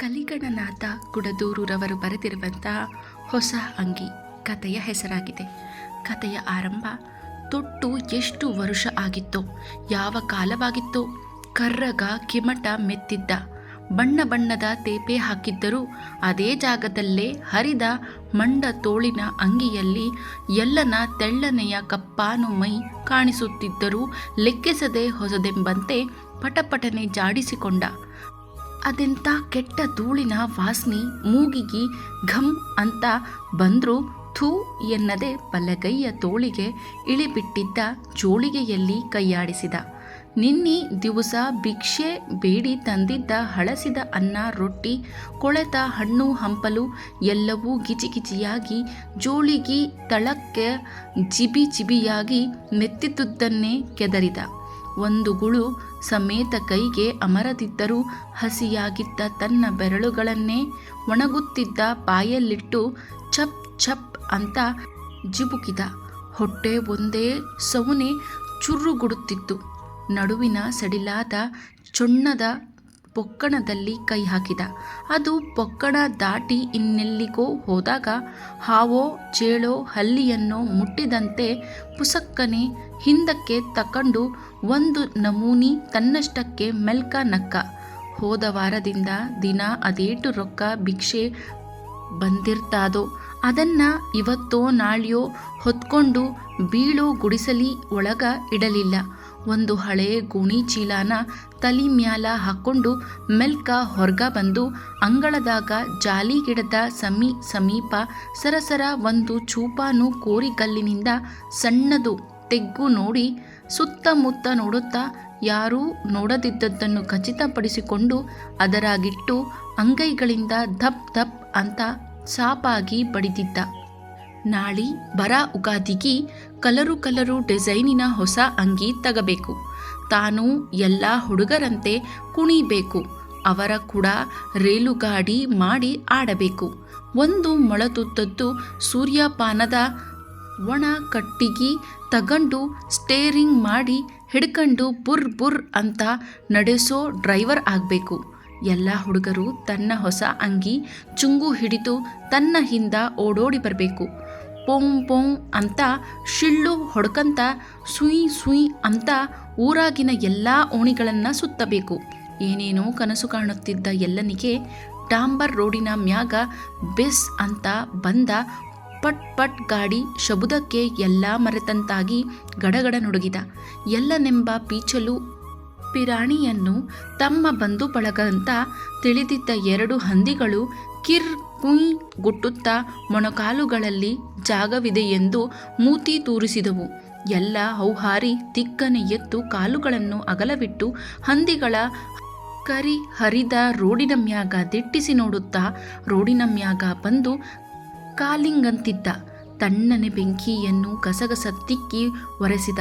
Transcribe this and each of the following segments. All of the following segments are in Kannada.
ಕಲಿಗಣನಾಥ ಕುಡದೂರವರು ಬರೆದಿರುವಂತಹ ಹೊಸ ಅಂಗಿ ಕಥೆಯ ಹೆಸರಾಗಿದೆ. ಕಥೆಯ ಆರಂಭ ತೊಟ್ಟು ಎಷ್ಟು ವರುಷ ಆಗಿತ್ತೋ, ಯಾವ ಕಾಲವಾಗಿತ್ತೋ. ಕರ್ರಗ ಕಿಮಟ ಮೆತ್ತಿದ್ದ, ಬಣ್ಣ ಬಣ್ಣದ ತೇಪೆ ಹಾಕಿದ್ದರೂ ಅದೇ ಜಾಗದಲ್ಲೇ ಹರಿದ ಮಂಡ ತೋಳಿನ ಅಂಗಿಯಲ್ಲಿ ಎಲ್ಲನ ತೆಳ್ಳನೆಯ ಕಪ್ಪಾನು ಮೈ ಕಾಣಿಸುತ್ತಿದ್ದರೂ ಲೆಕ್ಕಿಸದೆ ಹೊಸದೆಂಬಂತೆ ಪಟಪಟನೆ ಜಾಡಿಸಿಕೊಂಡ. ಅದೆಂಥ ಕೆಟ್ಟ ಧೂಳಿನ ವಾಸನೆ ಮೂಗಿಗೆ ಘಮ್ ಅಂತ ಬಂದರೂ ಥೂ ಎನ್ನದೆ ಬಲಗೈಯ ತೋಳಿಗೆ ಇಳಿಬಿಟ್ಟಿದ್ದ ಜೋಳಿಗೆಯಲ್ಲಿ ಕೈಯಾಡಿಸಿದ. ನಿನ್ನೆ ದಿವಸ ಭಿಕ್ಷೆ ಬೇಡಿ ತಂದಿದ್ದ ಹಳಸಿದ ಅನ್ನ, ರೊಟ್ಟಿ, ಕೊಳೆತ ಹಣ್ಣು ಹಂಪಲು ಎಲ್ಲವೂ ಗಿಜಿಗಿಜಿಯಾಗಿ ಜೋಳಿಗೆ ತಳಕ್ಕೆ ಜಿಬಿ ಜಿಬಿಯಾಗಿ ಮೆತ್ತಿದ್ದುದನ್ನೇ ಕೆದರಿದ. ಒಂದು ಗುಳು ಸಮೇತ ಕೈಗೆ ಅಮರದಿದ್ದರೂ ಹಸಿಯಾಗಿದ್ದ ತನ್ನ ಬೆರಳುಗಳನ್ನೇ ಒಣಗುತ್ತಿದ್ದ ಬಾಯಲ್ಲಿಟ್ಟು ಚಪ್ ಚಪ್ ಅಂತ ಜಿಬುಕಿದ. ಹೊಟ್ಟೆ ಒಂದೇ ಸೌನೆ ಚುರುಗುಡುತ್ತಿತ್ತು. ನಡುವಿನ ಸಡಿಲಾದ ಚೊಣ್ಣದ ಪೊಕ್ಕಣದಲ್ಲಿ ಕೈ ಹಾಕಿದ. ಅದು ಪೊಕ್ಕಣ ದಾಟಿ ಇನ್ನೆಲ್ಲಿಗೋ ಹೋದಾಗ ಹಾವೋ ಚೇಳೋ ಹಲ್ಲಿಯನ್ನೋ ಮುಟ್ಟಿದಂತೆ ಪುಸಕ್ಕನೆ ಹಿಂದಕ್ಕೆ ತಕೊಂಡು ಒಂದು ನಮೂನಿ ತನ್ನಷ್ಟಕ್ಕೆ ಮೆಲ್ಕ ನಕ್ಕ. ಹೋದ ವಾರದಿಂದ ದಿನ ಅದೇಟು ರೊಕ್ಕ ಭಿಕ್ಷೆ ಬಂದಿರ್ತಾದೋ ಅದನ್ನ ಇವತ್ತೋ ನಾಳೆಯೋ ಹೊತ್ಕೊಂಡು ಬೀಳೋ ಗುಡಿಸಲಿ ಒಳಗ ಇಡಲಿಲ್ಲ. ಒಂದು ಹಳೆ ಗೋಣಿ ಚೀಲಾನ ತಲಿ ಮ್ಯಾಲ ಹಾಕ್ಕೊಂಡು ಮೆಲ್ಕ ಹೊರ್ಗ ಬಂದು ಅಂಗಳದಾಗ ಜಾಲಿ ಗಿಡದ ಸಮೀಪ ಸರಸರ ಒಂದು ಚೂಪಾನು ಕೋರಿಗಲ್ಲಿನಿಂದ ಸಣ್ಣದು ತೆಗ್ಗು ನೋಡಿ ಸುತ್ತಮುತ್ತ ನೋಡುತ್ತಾ ಯಾರೂ ನೋಡದಿದ್ದದ್ದನ್ನು ಖಚಿತಪಡಿಸಿಕೊಂಡು ಅದರಾಗಿಟ್ಟು ಅಂಗೈಗಳಿಂದ ಧಪ್ ಧಪ್ ಅಂತ ಸಾಪಾಗಿ ಬಡಿದಿದ್ದ. ನಾಳಿ ಬರ ಉಗಾದಿಗೆ ಕಲರು ಡಿಸೈನಿನ ಹೊಸ ಅಂಗಿ ತಗಬೇಕು. ತಾನು ಎಲ್ಲ ಹುಡುಗರಂತೆ ಕುಣಿಬೇಕು. ಅವರ ಕೂಡ ರೇಲುಗಾಡಿ ಮಾಡಿ ಆಡಬೇಕು. ಒಂದು ಮೊಳತುದ್ದದ್ದು ಸೂರ್ಯಪಾನದ ಒಣ ಕಟ್ಟಿಗೆ ತಗಂಡು ಸ್ಟೇರಿಂಗ್ ಮಾಡಿ ಹಿಡ್ಕೊಂಡು ಬುರ್ ಬುರ್ ಅಂತ ನಡೆಸೋ ಡ್ರೈವರ್ ಆಗಬೇಕು. ಎಲ್ಲ ಹುಡುಗರು ತನ್ನ ಹೊಸ ಅಂಗಿ ಚುಂಗು ಹಿಡಿದು ತನ್ನ ಹಿಂದ ಓಡೋಡಿ ಬರಬೇಕು. ಪೋಂ ಪೋಂ ಅಂತ ಶಿಳ್ಳು ಹೊಡ್ಕಂತ ಸುಯ್ ಸುಯ್ ಅಂತ ಊರಾಗಿನ ಎಲ್ಲ ಓಣಿಗಳನ್ನು ಸುತ್ತಬೇಕು. ಏನೇನೋ ಕನಸು ಕಾಣುತ್ತಿದ್ದ ಎಲ್ಲನಿಗೆ ಡಾಂಬರ್ ರೋಡಿನ ಮ್ಯಾಗ ಬೆಸ್ ಅಂತ ಬಂದ ಪಟ್ ಪಟ್ ಗಾಡಿ ಶಬ್ದಕ್ಕೆ ಎಲ್ಲ ಮರೆತಂತಾಗಿ ಗಡಗಡ ನುಡುಗಿದ. ಎಲ್ಲನೆಂಬ ಪೀಚಲು ಪಿರಾಣಿಯನ್ನು ತಮ್ಮ ಬಂಧು ಬಳಗ ಅಂತ ತಿಳಿದಿದ್ದ ಎರಡು ಹಂದಿಗಳು ಕಿರ್ ಕುಯ್ ಗುಟ್ಟುತ್ತಾ ಮೊಣಕಾಲುಗಳಲ್ಲಿ ಜಾಗವಿದೆಯೆಂದು ಮೂತಿ ತೂರಿಸಿದವು. ಎಲ್ಲ ಹೌಹಾರಿ ದಿಕ್ಕನೆ ಎದ್ದು ಕಾಲುಗಳನ್ನು ಅಗಲವಿಟ್ಟು ಹಂದಿಗಳ ಕರಿ ಹರಿದ ರೋಡಿನ ಮ್ಯಾಗ ದಿಟ್ಟಿಸಿ ನೋಡುತ್ತಾ ರೋಡಿನ ಮ್ಯಾಗ ಬಂದು ಕಾಲಿಂಗಂತಿದ್ದ. ತಣ್ಣನೆ ಬೆಂಕಿಯನ್ನು ಗಸಗಸ ತಿಕ್ಕಿ ಒರೆಸಿದ.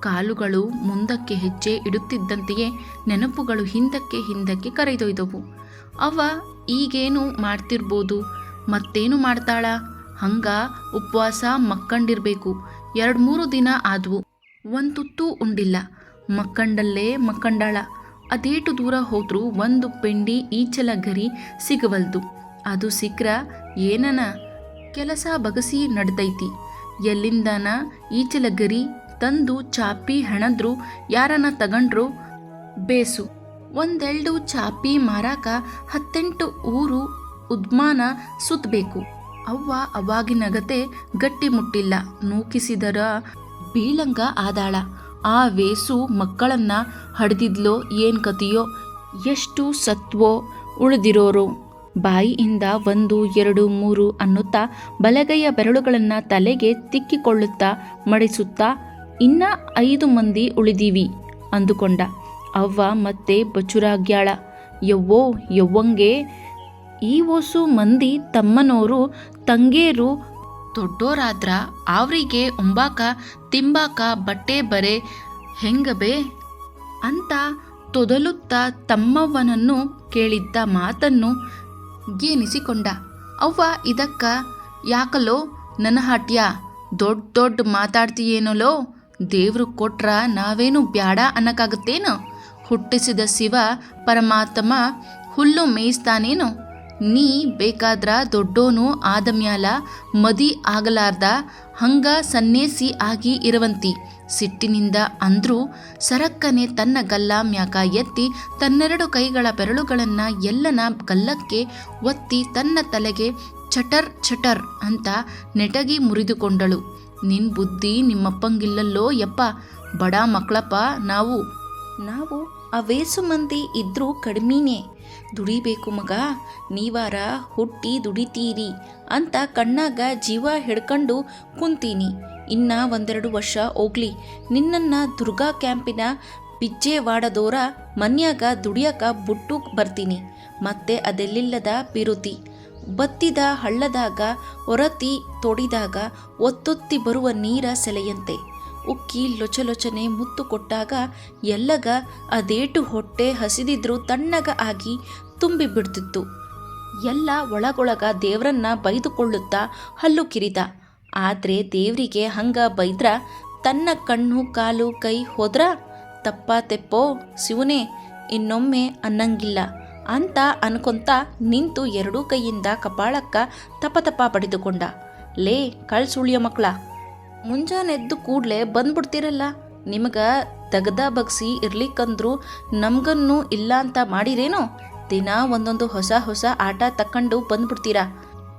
ಕಾಲುಗಳು ಮುಂದಕ್ಕೆ ಹೆಜ್ಜೆ ಇಡುತ್ತಿದ್ದಂತೆಯೇ ನೆನಪುಗಳು ಹಿಂದಕ್ಕೆ ಕರೆದೊಯ್ದವು. ಅವ ಈಗೇನು ಮಾಡ್ತಿರ್ಬೋದು, ಮತ್ತೇನು ಮಾಡ್ತಾಳ, ಹಂಗ ಉಪವಾಸ ಮಕ್ಕಂಡಿರ್ಬೇಕು. 2-3 ದಿನ ಆದ್ವು, ಒಂದು ತುತ್ತು ಉಂಡಿಲ್ಲ. ಮಕ್ಕಂಡಲ್ಲೇ ಮಕ್ಕಂಡಾಳ. ಅದೇಟು ದೂರ ಹೋದ್ರೂ ಒಂದು ಪೆಂಡಿ ಈಚಲ ಗರಿ ಸಿಗವಲ್ದು. ಅದು ಸಿಕ್ರ ಏನನ ಕೆಲಸ ಬಗಸಿ ನಡ್ದೈತಿ. ಎಲ್ಲಿಂದನ ಈಚಲ ಗರಿ ತಂದು ಚಾಪಿ ಹೆಣದ್ರು ಯಾರನ್ನ ತಗಂಡ್ರು ಬೇಸು. ಒಂದೆರಡು ಚಾಪಿ ಮಾರಾಕ 10-8 ಊರು ಉದ್ಮಾನ ಸುತ್ತಬೇಕು. ಅವ್ವ ಅವಾಗಿನಗತೆ ಗಟ್ಟಿ ಮುಟ್ಟಿಲ್ಲ. ನೂಕಿಸಿದರ ಬೀಳಂಗ ಆದಾಳ. ಆ ವೇಸು ಮಕ್ಕಳನ್ನ ಹಡ್ದಿದ್ಲೋ ಏನ್ ಕತಿಯೋ, ಎಷ್ಟು ಸತ್ವೋ ಉಳಿದಿರೋರೋ. ಬಾಯಿಯಿಂದ 1, 2, 3 ಅನ್ನುತ್ತಾ ಬಲಗೈಯ ಬೆರಳುಗಳನ್ನು ತಲೆಗೆ ತಿಕ್ಕಿಕೊಳ್ಳುತ್ತಾ ಮಡಿಸುತ್ತಾ ಇನ್ನ 5 ಮಂದಿ ಉಳಿದೀವಿ ಅಂದುಕೊಂಡ. ಅವ್ವ ಮತ್ತೆ ಬಚುರಾಗ್ಯಾಳ. ಯವ್ವೋ ಯವ್ವಂಗೆ ಈ ಓಸು ಮಂದಿ ತಮ್ಮನೋರು ತಂಗೇರು ದೊಡ್ಡೋರಾದ್ರ ಅವ್ರಿಗೆ ಉಂಬಾಕ ತಿಂಬಾಕ ಬಟ್ಟೆ ಬರೆ ಹೆಂಗಬೇ ಅಂತ ತೊದಲುತ್ತಾ ತಮ್ಮವ್ವನನ್ನು ಕೇಳಿದ್ದ ಮಾತನ್ನು ಗೇನಿಸಿಕೊಂಡ. ಅವ್ವ ಇದಕ್ಕ ಯಾಕಲೋ ನನ್ನ ಹಾಟ್ಯ ದೊಡ್ಡ ಮಾತಾಡ್ತೀಯೇನೋಲೋ, ದೇವ್ರು ಕೊಟ್ರ ನಾವೇನು ಬ್ಯಾಡ ಅನ್ನಕ್ಕಾಗತ್ತೇನು? ಹುಟ್ಟಿಸಿದ ಶಿವ ಪರಮಾತ್ಮ ಹುಲ್ಲು ಮೇಯಿಸ್ತಾನೇನು? ನೀ ಬೇಕಾದ್ರ ದೊಡ್ಡೋನು ಆದಮ್ಯಾಲ ಮದಿ ಆಗಲಾರ್ದ ಹಂಗ ಸನ್ನೇಸಿ ಆಗಿ ಇರುವಂತಿ ಸಿಟ್ಟಿನಿಂದ ಅಂದ್ರೂ ಸರಕ್ಕನೆ ತನ್ನ ಗಲ್ಲ ಮ್ಯಾಕ ಎತ್ತಿ ತನ್ನೆರಡು ಕೈಗಳ ಬೆರಳುಗಳನ್ನು ಎಲ್ಲನ ಗಲ್ಲಕ್ಕೆ ಒತ್ತಿ ತನ್ನ ತಲೆಗೆ ಚಟರ್ ಚಟರ್ ಅಂತ ನೆಟಗಿ ಮುರಿದುಕೊಂಡಳು. ನಿನ್ ಬುದ್ಧಿ ನಿಮ್ಮಪ್ಪಂಗಿಲ್ಲಲ್ಲೋ ಯಪ್ಪ, ಬಡ ಮಕ್ಕಳಪ್ಪ ನಾವು ಅವೇಸು ಮಂದಿ ಇದ್ರೂ ಕಡಿಮೆನೇ, ದುಡಿಬೇಕು ಮಗ, ನೀವಾರ ಹುಟ್ಟಿ ದುಡಿತೀರಿ ಅಂತ ಕಣ್ಣಾಗ ಜೀವ ಹಿಡ್ಕೊಂಡು ಕುಂತೀನಿ. ಇನ್ನ 1-2 ವರ್ಷ ಹೋಗ್ಲಿ, ನಿನ್ನನ್ನ ದುರ್ಗಾ ಕ್ಯಾಂಪಿನ ಬಿಜ್ಜೆವಾಡದೋರ ಮನ್ಯಾಗ ದುಡಿಯಕ ಬುಟ್ಟು ಬರ್ತೀನಿ. ಮತ್ತೆ ಅದೆಲ್ಲಿಲ್ಲದ ಪಿರುತಿ ಬತ್ತಿದ ಹಳ್ಳದಾಗ ಹೊರತಿ ತೊಡಿದಾಗ ಒತ್ತೊತ್ತಿ ಬರುವ ನೀರ ಸೆಲೆಯಂತೆ ಉಕ್ಕಿ ಲೊಚಲೊಚನೆ ಮುತ್ತು ಕೊಟ್ಟಾಗ ಎಲ್ಲಗ ಅದೇಟು ಹೊಟ್ಟೆ ಹಸಿದಿದ್ರೂ ತಣ್ಣಗ ಆಗಿ ತುಂಬಿಬಿಡ್ತಿತ್ತು. ಎಲ್ಲ ಒಳಗೊಳಗ ದೇವ್ರನ್ನ ಬೈದುಕೊಳ್ಳುತ್ತಾ ಹಲ್ಲು ಕಿರಿದ. ಆದ್ರೆ ದೇವ್ರಿಗೆ ಹಂಗ ಬೈದ್ರ ತನ್ನ ಕಣ್ಣು ಕಾಲು ಕೈ ಹೋದ್ರ ತಪ್ಪ ತೆಪ್ಪೋ ಶಿವನೇ ಇನ್ನೊಮ್ಮೆ ಅನ್ನಂಗಿಲ್ಲ ಅಂತ ಅನ್ಕೊಂತ ನಿಂತು 2 ಕೈಯಿಂದ ಕಪಾಳಕ್ಕ ತಪ ಬಡಿದುಕೊಂಡ. ಲೇ ಕಳ್ಸುಳಿಯ ಮಕ್ಕಳ, ಮುಂಜಾನೆದ್ದು ಕೂಡ್ಲೆ ಬಂದ್ಬಿಡ್ತೀರಲ್ಲ, ನಿಮಗ ದಗದ ಬಗ್ಸಿ ಇರ್ಲಿಕ್ಕಂದ್ರು ನಮ್ಗನ್ನೂ ಇಲ್ಲ ಅಂತ ಮಾಡಿರೇನೋ, ದಿನ ಒಂದೊಂದು ಹೊಸ ಆಟ ತಕ್ಕಂಡು ಬಂದ್ಬಿಡ್ತೀರಾ.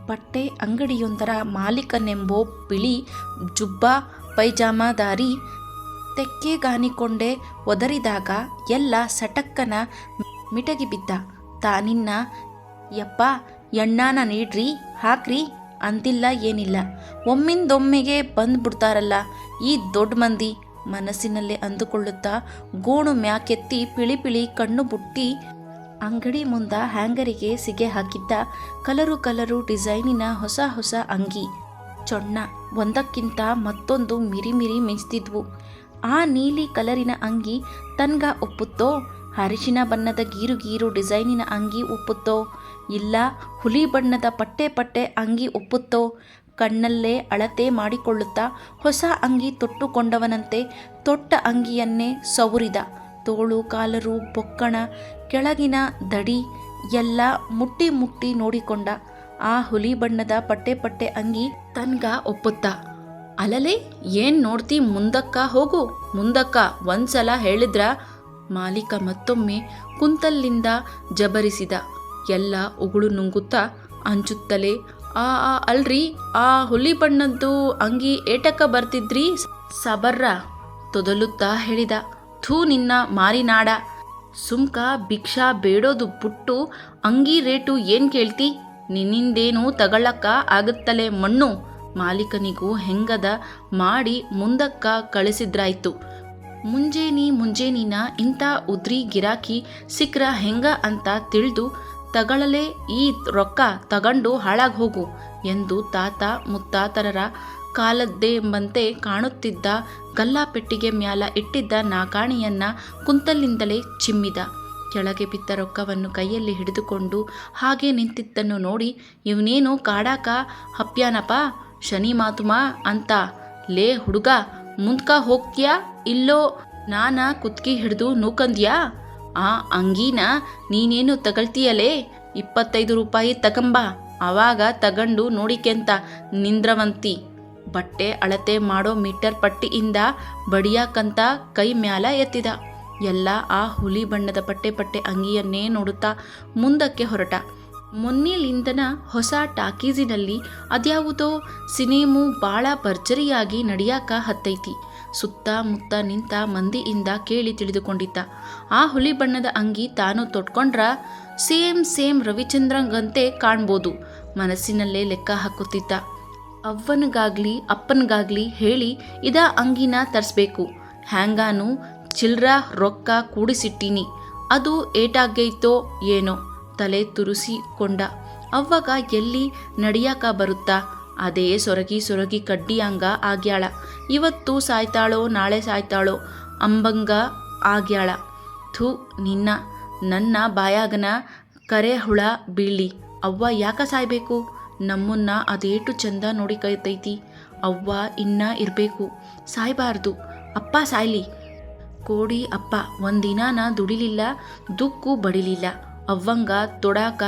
ಬಟ್ಟೆ ಅಂಗಡಿಯೊಂದರ ಮಾಲೀಕನೆಂಬೋ ಬಿಳಿ ಜುಬ್ಬಾ ಪೈಜಾಮದಾರಿ ತೆಕ್ಕೆಗಾನಿಕೊಂಡೆ ಒದರಿದಾಗ ಎಲ್ಲ ಸಟಕ್ಕನ ಮಿಟಗಿ ಬಿದ್ದ. ತಾನಿನ್ನ ಯಪ್ಪ ಎಣ್ಣಾನ ನೀಡ್ರಿ ಹಾಕ್ರಿ ಅಂತಿಲ್ಲ ಏನಿಲ್ಲ, ಒಮ್ಮಿಂದೊಮ್ಮೆಗೆ ಬಂದ್ಬಿಡ್ತಾರಲ್ಲ ಈ ದೊಡ್ಡ ಮಂದಿ ಮನಸ್ಸಿನಲ್ಲೇ ಅಂದುಕೊಳ್ಳುತ್ತಾ ಗೋಣು ಮ್ಯಾಕೆತ್ತಿ ಪಿಳಿ ಕಣ್ಣು ಬುಟ್ಟಿ ಅಂಗಡಿ ಮುಂದ ಹ್ಯಾಂಗರಿಗೆ ಸಿಗೆ ಹಾಕಿದ್ದ ಕಲರು ಡಿಸೈನಿನ ಹೊಸ ಅಂಗಿ ಚೊಣ್ಣ ಒಂದಕ್ಕಿಂತ ಮತ್ತೊಂದು ಮಿರಿ ಮಿಂಚ್ತಿದ್ವು. ಆ ನೀಲಿ ಕಲರಿನ ಅಂಗಿ ತನ್ಗ ಒಪ್ಪುತ್ತೋ, ಅರಿಶಿನ ಬಣ್ಣದ ಗೀರು ಡಿಸೈನಿನ ಅಂಗಿ ಒಪ್ಪುತ್ತೋ, ಇಲ್ಲ ಹುಲಿ ಬಣ್ಣದ ಪಟ್ಟೆ ಅಂಗಿ ಒಪ್ಪುತ್ತೋ, ಕಣ್ಣಲ್ಲೇ ಅಳತೆ ಮಾಡಿಕೊಳ್ಳುತ್ತಾ ಹೊಸ ಅಂಗಿ ತೊಟ್ಟುಕೊಂಡವನಂತೆ ತೊಟ್ಟ ಅಂಗಿಯನ್ನೇ ಸವರಿದ. ತೋಳು ಕಾಲರು ಬೊಕ್ಕಣ ಕೆಳಗಿನ ದಡಿ ಎಲ್ಲ ಮುಟ್ಟಿ ನೋಡಿಕೊಂಡ. ಆ ಹುಲಿ ಬಣ್ಣದ ಪಟ್ಟೆ ಅಂಗಿ ತನ್ಗ ಒಪ್ಪುತ್ತ. ಅಲಲೆ ಏನ್ ನೋಡ್ತಿ, ಮುಂದಕ್ಕ ಹೋಗು ಮುಂದಕ್ಕ ಒಂದ್ಸಲ ಹೇಳಿದ್ರ ಮಾಲೀಕ ಮತ್ತೊಮ್ಮೆ ಕುಂತಲ್ಲಿಂದ ಜಬರಿಸಿದ. ಎಲ್ಲ ಉಗುಳು ನುಂಗುತ್ತಾ ಅಂಜುತ್ತಲೇ ಅಲ್ರಿ, ಆ ಹುಲಿ ಬಣ್ಣದ್ದು ಅಂಗಿ ಏಟಕ್ಕ ಬರ್ತಿದ್ರಿ ಸಬರ್ರ ತೊದಲುತ್ತಾ ಹೇಳಿದ. ಥೂ ನಿನ್ನ ಮಾರಿನಾಡ, ಸುಮ್ಕ ಭಿಕ್ಷಾ ಬೇಡೋದು ಬಿಟ್ಟು ಅಂಗಿ ರೇಟು ಏನ್ ಕೇಳ್ತಿ, ನಿನ್ನಿಂದೇನು ತಗೊಳ್ಳಕ್ಕ ಆಗುತ್ತಲೇ ಮಣ್ಣು. ಮಾಲೀಕನಿಗೂ ಹೆಂಗದ ಮಾಡಿ ಮುಂದಕ್ಕ ಕಳಿಸಿದ್ರಾಯ್ತು. ಮುಂಜೇನಿನ ಇಂಥ ಉದ್ರಿ ಗಿರಾಕಿ ಸಿಕ್ರ ಹೆಂಗ ಅಂತ ತಿಳಿದು ತಗೊಳ್ಳಲೇ ಈ ರೊಕ್ಕ ತಗಂಡು ಹಾಳಾಗಿ ಹೋಗು ಎಂದು ತಾತ ಮುತ್ತಾತರರ ಕಾಲದ್ದೆಂಬಂತೆ ಕಾಣುತ್ತಿದ್ದ ಗಲ್ಲಾಪೆಟ್ಟಿಗೆ ಮ್ಯಾಲ ಇಟ್ಟಿದ್ದ ನಾಕಾಣಿಯನ್ನ ಕುಂತಲ್ಲಿಂದಲೇ ಚಿಮ್ಮಿದ. ಕೆಳಗೆ ಬಿದ್ದ ರೊಕ್ಕವನ್ನು ಕೈಯಲ್ಲಿ ಹಿಡಿದುಕೊಂಡು ಹಾಗೆ ನಿಂತಿದ್ದನ್ನು ನೋಡಿ ಇವನೇನು ಕಾಡಾಕ ಹಪ್ಯಾನಪ್ಪ ಶನಿ ಮಾತುಮಾ ಅಂತ. ಲೇ ಹುಡುಗ, ಮುಂದ್ಕ ಹೋಗ್ತೀಯಾ ಇಲ್ಲೋ ನಾನ ಕುತ್ಕಿ ಹಿಡಿದು ನೂಕಂದ್ಯಾ? ಆ ಅಂಗೀನ ನೀನೇನು ತಗಳ್ತೀಯಲೇ, 25 ರೂಪಾಯಿ ತಗಂಬ, ಅವಾಗ ತಗಂಡು ನೋಡಿಕೆಂತ ನಿಂದ್ರವಂತಿ. ಬಟ್ಟೆ ಅಳತೆ ಮಾಡೋ ಮೀಟರ್ ಪಟ್ಟಿಯಿಂದ ಬಡಿಯಾಕಂತ ಕೈ ಮ್ಯಾಲ ಎತ್ತಿದ. ಎಲ್ಲ ಆ ಹುಲಿ ಬಣ್ಣದ ಪಟ್ಟೆ ಅಂಗಿಯನ್ನೇ ನೋಡುತ್ತಾ ಮುಂದಕ್ಕೆ ಹೊರಟ. ಮೊನ್ನೆಲಿಂದನ ಹೊಸ ಟಾಕೀಸಿನಲ್ಲಿ ಅದ್ಯಾವುದೋ ಸಿನೇಮು ಭಾಳ ಭರ್ಜರಿಯಾಗಿ ನಡಿಯಾಕ ಹತ್ತೈತಿ. ಸುತ್ತಮುತ್ತ ನಿಂತ ಮಂದಿಯಿಂದ ಕೇಳಿ ತಿಳಿದುಕೊಂಡಿದ್ದ. ಆ ಹುಲಿ ಬಣ್ಣದ ಅಂಗಿ ತಾನು ತೊಟ್ಕೊಂಡ್ರ ಸೇಮ್ ರವಿಚಂದ್ರಂಗಂತೆ ಕಾಣ್ಬೋದು. ಮನಸ್ಸಿನಲ್ಲೇ ಲೆಕ್ಕ ಹಾಕುತ್ತಿದ್ದ. ಅವ್ವನಿಗಾಗ್ಲಿ ಅಪ್ಪನಿಗಾಗ್ಲಿ ಹೇಳಿ ಇದ ಅಂಗಿನ ತರಿಸ್ಬೇಕು. ಹ್ಯಾಂಗಾನು ಚಿಲ್ರ ರೊಕ್ಕ ಕೂಡಿಸಿಟ್ಟೀನಿ, ಅದು ಏಟಾಗೈತೋ ಏನೋ ತಲೆ ತುರುಸಿಕೊಂಡ. ಅವ್ವಾಗ ಎಲ್ಲಿ ನಡಿಯಾಕ ಬರುತ್ತಾ, ಅದೇ ಸೊರಗಿ ಕಡ್ಡಿಯಂಗ ಆಗ್ಯಾಳ. ಇವತ್ತು ಸಾಯ್ತಾಳೋ ನಾಳೆ ಸಾಯ್ತಾಳೋ ಅಂಬಂಗ ಆಗ್ಯಾಳ. ಥೂ ನಿನ್ನ, ನನ್ನ ಬಾಯಾಗನ ಕರೆ ಹುಳ ಬೀಳಿ. ಅವ್ವ ಯಾಕ ಸಾಯ್ಬೇಕು? ನಮ್ಮನ್ನ ಅದೇಟು ಚಂದ ನೋಡಿಕೈತೈತಿ. ಅವ್ವ ಇನ್ನ ಇರಬೇಕು, ಸಾಯ್ಬಾರ್ದು. ಅಪ್ಪ ಸಾಯ್ಲಿ. ಕೋಡಿ ಅಪ್ಪ ಒಂದಿನಾನ ದುಡಿಲಿಲ್ಲ, ದುಕ್ಕು ಬಡಿಲಿಲ್ಲ. ಅವ್ವಂಗ ತೊಡಾಕ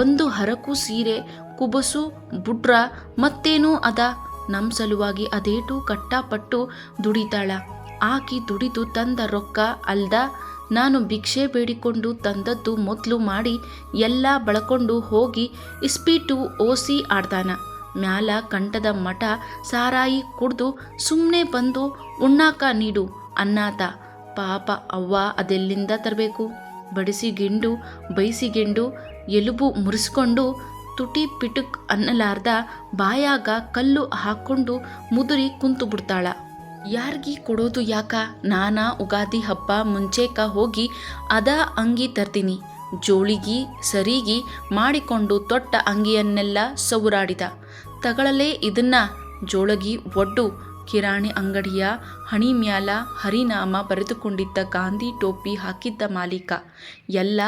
ಒಂದು ಹರಕು ಸೀರೆ ಕುಬಸು ಬುಡ್ರ ಮತ್ತೇನೂ ಅದ. ನಮ್ಮ ಸಲುವಾಗಿ ಅದೇಟು ಕಟ್ಟಪಟ್ಟು ದುಡಿತಾಳ. ಆಕಿ ದುಡಿದು ತಂದ ರೊಕ್ಕ ಅಲ್ದ ನಾನು ಭಿಕ್ಷೆ ಬೇಡಿಕೊಂಡು ತಂದದ್ದು ಮೊದಲು ಮಾಡಿ ಎಲ್ಲ ಬಳಕೊಂಡು ಹೋಗಿ ಇಸ್ಪೀಟು ಓಸಿ ಆಡ್ತಾನ. ಮ್ಯಾಲ ಕಂಠದ ಮಠ ಸಾರಾಯಿ ಕುಡ್ದು ಸುಮ್ಮನೆ ಬಂದು ಉಣ್ಣಾಕ ನೀಡು ಅನ್ನಾತ. ಪಾಪ ಅವ್ವ ಅದೆಲ್ಲಿಂದ ತರಬೇಕು? ಬಡಿಸಿಗೆಂಡು ಬೈಸಿಗೆಂಡು ಎಲುಬು ಮುರಿಸ್ಕೊಂಡು ತುಟಿ ಪಿಟುಕ್ ಅನ್ನಲಾರ್ದ ಬಾಯಾಗ ಕಲ್ಲು ಹಾಕ್ಕೊಂಡು ಮುದುರಿ ಕುಂತು ಬಿಡ್ತಾಳ. ಯಾರ್ಗಿ ಕೊಡೋದು ಯಾಕ? ನಾನಾ ಉಗಾದಿ ಹಬ್ಬ ಮುಂಚೆಕ ಹೋಗಿ ಅದ ಅಂಗಿ ತರ್ತೀನಿ. ಜೋಳಿಗಿ ಸರಿಗೆ ಮಾಡಿಕೊಂಡು ತೊಟ್ಟ ಅಂಗಿಯನ್ನೆಲ್ಲ ಸವುರಾಡಿದ. ತಗಳಲೇ ಇದನ್ನ ಜೋಳಗಿ ಒಡ್ಡು. ಕಿರಾಣಿ ಅಂಗಡಿಯ ಹಣಿ ಮ್ಯಾಲ ಹರಿನಾಮ ಬರೆದುಕೊಂಡಿದ್ದ ಗಾಂಧಿ ಟೋಪಿ ಹಾಕಿದ್ದ ಮಾಲೀಕ ಎಲ್ಲ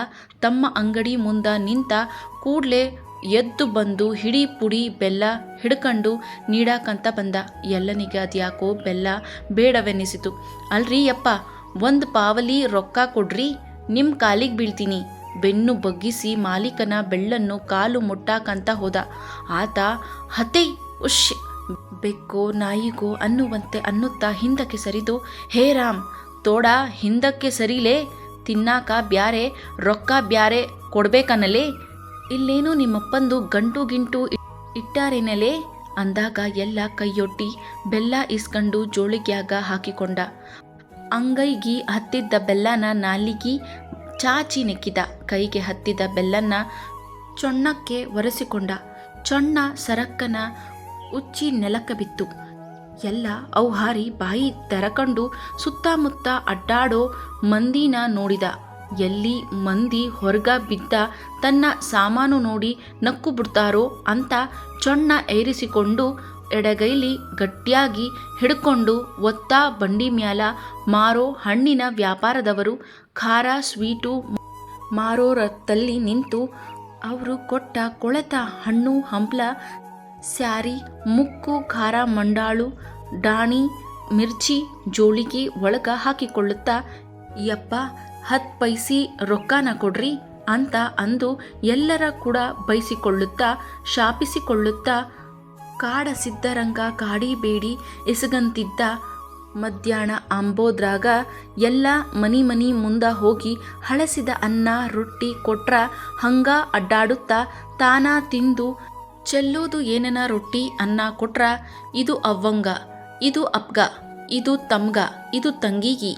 ತಮ್ಮ ಅಂಗಡಿ ಮುಂದ ನಿಂತ ಕೂಡ್ಲೆ ಎದ್ದು ಬಂದು ಹಿಡಿ ಪುಡಿ ಬೆಲ್ಲ ಹಿಡ್ಕೊಂಡು ನೀಡಾಕಂತ ಬಂದ. ಎಲ್ಲನಿಗೆ ಅದ್ಯಾಕೋ ಬೆಲ್ಲ ಬೇಡವೆನ್ನಿಸಿತು. ಅಲ್ರಿ ಯಪ್ಪ, ಒಂದು ಪಾವಲಿ ರೊಕ್ಕ ಕೊಡ್ರಿ, ನಿಮ್ಮ ಕಾಲಿಗೆ ಬೀಳ್ತೀನಿ. ಬೆನ್ನು ಬಗ್ಗಿಸಿ ಮಾಲೀಕನ ಬೆಳ್ಳನ್ನು ಕಾಲು ಮುಟ್ಟಾಕಂತ ಹೋದ. ಆತ ಹತೈ ಉಶ್ ಬೆಕ್ಕೋ ನಾಯಿಗೋ ಅನ್ನುವಂತೆ ಅನ್ನುತ್ತಾ ಹಿಂದಕ್ಕೆ ಸರಿದು, ಹೇ ರಾಮ್, ತೋಡ ಹಿಂದಕ್ಕೆ ಸರಿಲೇ, ತಿನ್ನಾಕ ಬ್ಯಾರೆ ರೊಕ್ಕ ಬ್ಯಾರೆ ಕೊಡ್ಬೇಕನ್ನಲೇ, ಇಲ್ಲೇನೋ ನಿಮ್ಮಪ್ಪಂದು ಗಂಟು ಗಿಂಟು ಇಟ್ಟಾರೇನಲೇ ಅಂದಾಗ ಎಲ್ಲ ಕೈಯೊಡ್ಡಿ ಬೆಲ್ಲ ಇಸ್ಕೊಂಡು ಜೋಳಿಗ್ಯಾಗ ಹಾಕಿಕೊಂಡ. ಅಂಗೈಗಿ ಹತ್ತಿದ್ದ ಬೆಲ್ಲನ ನಾಲಿಗಿ ಚಾಚಿ ನೆಕ್ಕಿದ. ಕೈಗೆ ಹತ್ತಿದ ಬೆಲ್ಲನ ಚೊಣ್ಣಕ್ಕೆ ಒರೆಸಿಕೊಂಡ. ಚೊಣ್ಣ ಸರಕ್ಕನ ಉಚ್ಚಿ ನೆಲಕ್ಕೆ ಬಿತ್ತು. ಎಲ್ಲ ಔಹಾರಿ ಬಾಯಿ ತೆರಕೊಂಡು ಸುತ್ತಮುತ್ತ ಅಡ್ಡಾಡೋ ಮಂದಿನ ನೋಡಿದ. ಎಲ್ಲಿ ಮಂದಿ ಹೊರಗ ಬಿದ್ದ ತನ್ನ ಸಾಮಾನು ನೋಡಿ ನಕ್ಕು ಬಿಡ್ತಾರೋ ಅಂತ ಚೊಣ್ಣ ಏರಿಸಿಕೊಂಡು ಎಡಗೈಲಿ ಗಟ್ಟಿಯಾಗಿ ಹಿಡ್ಕೊಂಡು ಒತ್ತಾ ಬಂಡಿ ಮ್ಯಾಲ ಮಾರೋ ಹಣ್ಣಿನ ವ್ಯಾಪಾರದವರು ಖಾರ ಸ್ವೀಟು ಮಾರೋರತ್ತಲ್ಲಿ ನಿಂತು ಅವರು ಕೊಟ್ಟ ಕೊಳೆತ ಹಣ್ಣು ಹಂಪ್ಲ ಸ್ಯಾರಿ ಮುಕ್ಕು ಖಾರ ಮಂಡಾಳು ಡಾಣಿ ಮಿರ್ಚಿ ಜೋಳಿಗೆ ಒಳಗ ಹಾಕಿಕೊಳ್ಳುತ್ತಾ, ಯಪ್ಪ 10 ಪೈಸಿ ರೊಕ್ಕನ ಕೊಡ್ರಿ ಅಂತ ಅಂದು ಎಲ್ಲರ ಕೂಡ ಬೈಸಿಕೊಳ್ಳುತ್ತಾ ಶಾಪಿಸಿಕೊಳ್ಳುತ್ತಾ ಕಾಡ ಸಿದ್ದರಂಗ ಕಾಡಿಬೇಡಿ ಎಸಗಂತಿದ್ದ. ಮಧ್ಯಾಹ್ನ ಅಂಬೋದ್ರಾಗ ಎಲ್ಲ ಮನಿ ಮುಂದ ಹೋಗಿ ಹಳಸಿದ ಅನ್ನ ರೊಟ್ಟಿ ಕೊಟ್ರ ಹಂಗ ಅಡ್ಡಾಡುತ್ತಾ ತಾನ ತಿಂದು ಚೆಲ್ಲೋದು. ಏನನ ರೊಟ್ಟಿ ಅನ್ನ ಕೊಟ್ರ ಇದು ಅವ್ವಂಗ, ಇದು ಅಪ್ಗ, ಇದು ತಮ್ಗ, ಇದು ತಂಗಿಗಿ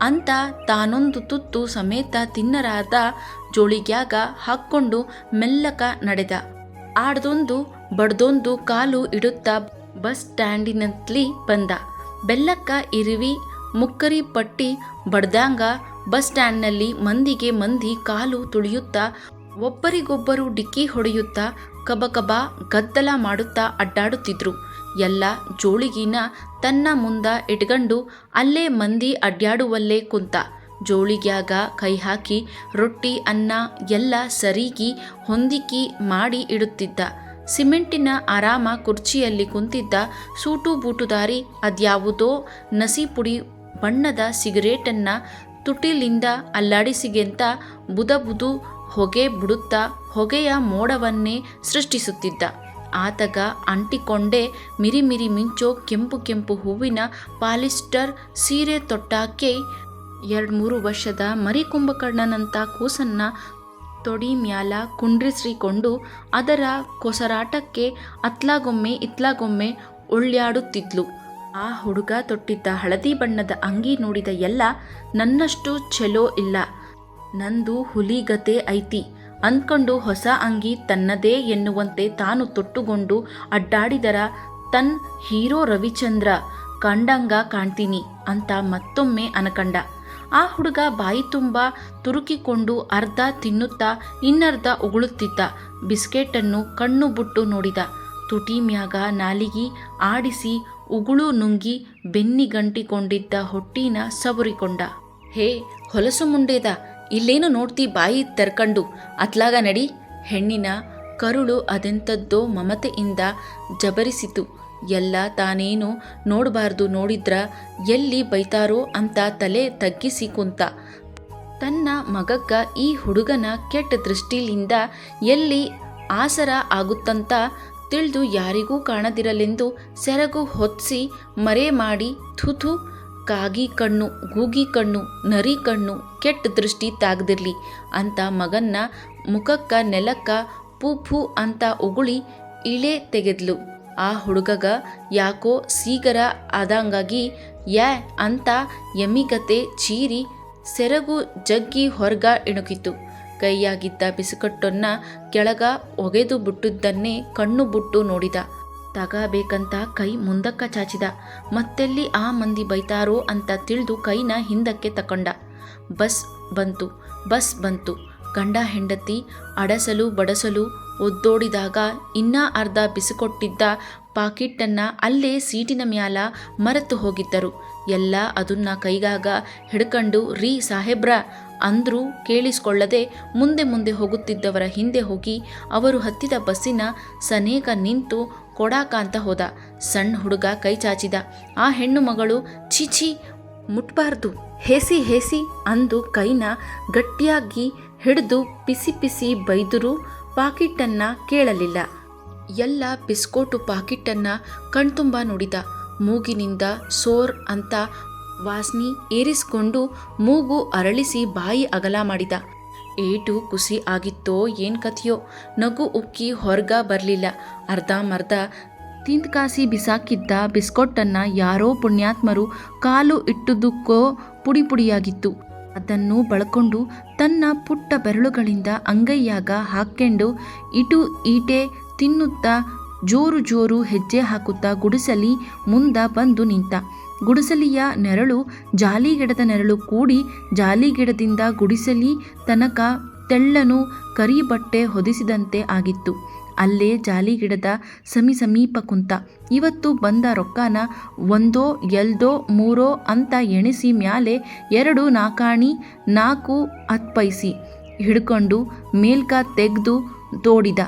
ಅಂತ ತಾನೊಂದು ತುತ್ತು ಸಮೇತ ತಿನ್ನರಾದ ಜೋಳಿಗ್ಯಾಗ ಹಾಕ್ಕೊಂಡು ಮೆಲ್ಲಕ ನಡೆದ. ಆಡ್ದೊಂದು ಬಡ್ದೊಂದು ಕಾಲು ಇಡುತ್ತಾ ಬಸ್ ಸ್ಟ್ಯಾಂಡಿನತ್ಲಿ ಬಂದ. ಬೆಲ್ಲಕ್ಕ ಇರುವಿ ಮುಕ್ಕರಿ ಪಟ್ಟಿ ಬಡ್ದಂಗ ಬಸ್ ಸ್ಟ್ಯಾಂಡ್ನಲ್ಲಿ ಮಂದಿಗೆ ಮಂದಿ ಕಾಲು ತುಳಿಯುತ್ತಾ ಒಬ್ಬರಿಗೊಬ್ಬರು ಡಿಕ್ಕಿ ಹೊಡೆಯುತ್ತಾ ಕಬಕಬ ಗದ್ದಲ ಮಾಡುತ್ತಾ ಅಡ್ಡಾಡುತ್ತಿದ್ರು. ಎಲ್ಲ ಜೋಳಿಗಿನ ತನ್ನ ಮುಂದ ಇಟ್ಕೊಂಡು ಅಲ್ಲೇ ಮಂದಿ ಅಡ್ಡಾಡುವಲ್ಲೇ ಕುಂತ. ಜೋಳಿಗ್ಯಾಗ ಕೈ ಹಾಕಿ ರೊಟ್ಟಿ ಅನ್ನ ಎಲ್ಲ ಸರಿಗೆ ಹೊಂದಿಕಿ ಮಾಡಿ ಇಡುತ್ತಿದ್ದ. ಸಿಮೆಂಟಿನ ಆರಾಮ ಕುರ್ಚಿಯಲ್ಲಿ ಕುಂತಿದ್ದ ಸೂಟು ಬೂಟುದಾರಿ ಅದ್ಯಾವುದೋ ನಸಿಪುಡಿ ಬಣ್ಣದ ಸಿಗರೇಟನ್ನ ತುಟಿಲಿಂದ ಅಲ್ಲಾಡಿಸಿಗೆಂತ ಬುದು ಹೊಗೆ ಬಿಡುತ್ತಾ ಹೊಗೆಯ ಮೋಡವನ್ನೇ ಸೃಷ್ಟಿಸುತ್ತಿದ್ದ. ಆತಗ ಅಂಟಿಕೊಂಡೇ ಮಿರಿಮಿರಿ ಮಿಂಚೋ ಕೆಂಪು ಹೂವಿನ ಪಾಲಿಸ್ಟರ್ ಸೀರೆ ತೊಟ್ಟಾಕೆ 2-3 ವರ್ಷದ ಮರಿ ಕುಂಭಕರ್ಣನಂಥ ಕೂಸನ್ನ ತೊಡಿ ಮ್ಯಾಲ ಕುಂಡ್ರಿಸಿಕೊಂಡು ಅದರ ಕೊಸರಾಟಕ್ಕೆ ಅತ್ಲಾಗೊಮ್ಮೆ ಇತ್ಲಾಗೊಮ್ಮೆ ಒಳ್ಳ್ಯಾಡುತ್ತಿದ್ಲು. ಆ ಹುಡುಗ ತೊಟ್ಟಿದ್ದ ಹಳದಿ ಬಣ್ಣದ ಅಂಗಿ ನೋಡಿದ ಎಲ್ಲ, ನನ್ನಷ್ಟು ಛಲೋ ಇಲ್ಲ, ನಂದು ಹುಲಿಗತೆ ಐತಿ ಅಂದ್ಕೊಂಡು ಹೊಸ ಅಂಗಿ ತನ್ನದೇ ಎನ್ನುವಂತೆ ತಾನು ತೊಟ್ಟುಕೊಂಡು ಅಡ್ಡಾಡಿದರ ತನ್ ಹೀರೋ ರವಿಚಂದ್ರ ಕಂಡಂಗ ಕಾಣ್ತೀನಿ ಅಂತ ಮತ್ತೊಮ್ಮೆ ಅನಕಂಡ. ಆ ಹುಡುಗ ಬಾಯಿ ತುಂಬ ತುರುಕಿಕೊಂಡು ಅರ್ಧ ತಿನ್ನುತ್ತಾ ಇನ್ನರ್ಧ ಉಗುಳುತ್ತಿದ್ದ. ಬಿಸ್ಕೆಟನ್ನು ಕಣ್ಣು ಬುಟ್ಟು ನೋಡಿದ. ತುಟಿ ಮ್ಯಾಗ ನಾಲಿಗಿ ಆಡಿಸಿ ಉಗುಳು ನುಂಗಿ ಬೆನ್ನಿಗಂಟಿಕೊಂಡಿದ್ದ ಹೊಟ್ಟಿನ ಸವರಿಕೊಂಡ. ಹೇ ಹೊಲಸು ಮುಂಡೇದ, ಇಲ್ಲೇನು ನೋಡ್ತಿ ಬಾಯಿ ತೆರ್ಕಂಡು, ಅತ್ಲಾಗ ನಡಿ. ಹೆಣ್ಣಿನ ಕರುಳು ಅದೆಂಥದ್ದೋ ಮಮತೆಯಿಂದ ಜಬರಿಸಿತು. ಎಲ್ಲ ತಾನೇನು ನೋಡಬಾರ್ದು ನೋಡಿದ್ರ ಎಲ್ಲಿ ಬೈತಾರೋ ಅಂತ ತಲೆ ತಗ್ಗಿಸಿ ಕುಂತ. ತನ್ನ ಮಗಕ್ಕ ಈ ಹುಡುಗನ ಕೆಟ್ಟ ದೃಷ್ಟಿಲಿಂದ ಎಲ್ಲಿ ಆಸರ ಆಗುತ್ತಂತ ತಿಳಿದು ಯಾರಿಗೂ ಕಾಣದಿರಲೆಂದು ಸೆರಗು ಹೊತ್ತಿಸಿ ಮರೆ ಮಾಡಿ ಥುಥು ಕಾಗಿ ಕಣ್ಣು, ಗೂಗಿ ಕಣ್ಣು, ನರಿ ಕಣ್ಣು, ಕೆಟ್ಟ ದೃಷ್ಟಿ ತಾಗದಿರ್ಲಿ ಅಂತ ಮಗನ್ನ ಮುಖಕ್ಕ ನೆಲಕ್ಕ ಪೂ ಅಂತ ಉಗುಳಿ ಇಳೆ ತೆಗೆದ್ಲು. ಆ ಹುಡುಗಗ ಯಾಕೋ ಸೀಗರ ಆದಂಗಾಗಿ ಯಾ ಅಂತ ಎಮ್ಮಿಗತೆ ಚೀರಿ ಸೆರಗು ಜಗ್ಗಿ ಹೊರಗ ಇಣುಕಿತು. ಕೈಯಾಗಿದ್ದ ಬಿಸಿಕಟ್ಟನ್ನ ಕೆಳಗ ಒಗೆದು ಬಿಟ್ಟದ್ದನ್ನೇ ಕಣ್ಣು ಬಿಟ್ಟು ನೋಡಿದ. ತಗಬೇಕಂತ ಕೈ ಮುಂದಕ್ಕ ಚಾಚಿದ. ಮತ್ತೆಲ್ಲಿ ಆ ಮಂದಿ ಬೈತಾರೋ ಅಂತ ತಿಳಿದು ಕೈನ ಹಿಂದಕ್ಕೆ ತಕೊಂಡ. ಬಸ್ ಬಂತು. ಗಂಡ ಹೆಂಡತಿ ಅಡಸಲು ಬಡಸಲು ಒದ್ದೋಡಿದಾಗ ಇನ್ನೂ ಅರ್ಧ ಬಿಸಿಕೊಟ್ಟಿದ್ದ ಪಾಕಿಟ್ಟನ್ನು ಅಲ್ಲೇ ಸೀಟಿನ ಮ್ಯಾಲ ಮರೆತು ಹೋಗಿದ್ದರು. ಎಲ್ಲ ಅದನ್ನ ಕೈಗಾಗ ಹಿಡ್ಕಂಡು ರೀ ಸಾಹೇಬ್ರ ಅಂದ್ರೂ ಕೇಳಿಸ್ಕೊಳ್ಳದೆ ಮುಂದೆ ಹೋಗುತ್ತಿದ್ದವರ ಹಿಂದೆ ಹೋಗಿ ಅವರು ಹತ್ತಿದ ಬಸ್ಸಿನ ಸನೇಕ ನಿಂತು ಕೊಡಾಕ ಅಂತ ಹೋದ. ಸಣ್ಣ ಹುಡುಗ ಕೈ ಚಾಚಿದ. ಆ ಹೆಣ್ಣು ಮಗಳು ಛೀ ಮುಟ್ಬಾರ್ದು, ಹೇಸಿ ಅಂದು ಕೈನ ಗಟ್ಟಿಯಾಗಿ ಹಿಡಿದು ಪಿಸಿ ಬೈದರೂ ಪಾಕಿಟ್ಟನ್ನು ಕೇಳಲಿಲ್ಲ. ಎಲ್ಲ ಬಿಸ್ಕೋಟು ಪಾಕಿಟ್ಟನ್ನು ಕಣ್ತುಂಬ ನೋಡಿದ. ಮೂಗಿನಿಂದ ಸೋರ್ ಅಂತ ವಾಸನಿ ಏರಿಸ್ಕೊಂಡು ಮೂಗು ಅರಳಿಸಿ ಬಾಯಿ ಅಗಲ ಮಾಡಿದ. ಏಟು ಖುಷಿ ಆಗಿತ್ತೋ ಏನ್ ಕಥೆಯೋ, ನಗು ಉಕ್ಕಿ ಹೊರಗ ಬರಲಿಲ್ಲ. ಅರ್ಧಂಬರ್ಧ ತಿಂದ್ಕಾಸಿ ಬಿಸಾಕಿದ್ದ ಬಿಸ್ಕೊಟ್ಟನ್ನು ಯಾರೋ ಪುಣ್ಯಾತ್ಮರು ಕಾಲು ಇಟ್ಟುದಕ್ಕೋ ಪುಡಿಯಾಗಿತ್ತು. ಅದನ್ನು ಬಳಕೊಂಡು ತನ್ನ ಪುಟ್ಟ ಬೆರಳುಗಳಿಂದ ಅಂಗೈಯಾಗ ಹಾಕ್ಕೊಂಡು ಈಟೆ ತಿನ್ನುತ್ತಾ ಜೋರು ಹೆಜ್ಜೆ ಹಾಕುತ್ತಾ ಗುಡಿಸಲಿ ಮುಂದ ಬಂದು ನಿಂತ. ಗುಡಿಸಲಿಯ ನೆರಳು ಜಾಲಿಗಿಡದ ನೆರಳು ಕೂಡಿ ಜಾಲಿಗಿಡದಿಂದ ಗುಡಿಸಲಿ ತನಕ ತೆಳ್ಳನು ಕರಿ ಬಟ್ಟೆ ಹೊದಿಸಿದಂತೆ ಆಗಿತ್ತು. ಅಲ್ಲೇ ಜಾಲಿಗಿಡದ ಸಮೀಪ ಕುಂತ. ಇವತ್ತು ಬಂದ ರೊಕ್ಕನ 1 2 3 ಅಂತ ಎಣಿಸಿ ಮ್ಯಾಲೆ 2 ನಾಕಾಣಿ 4 10 ಪೈಸಿ ಹಿಡ್ಕೊಂಡು ಮೇಲ್ಕ ತೆಗ್ದು ತೋಡಿದ.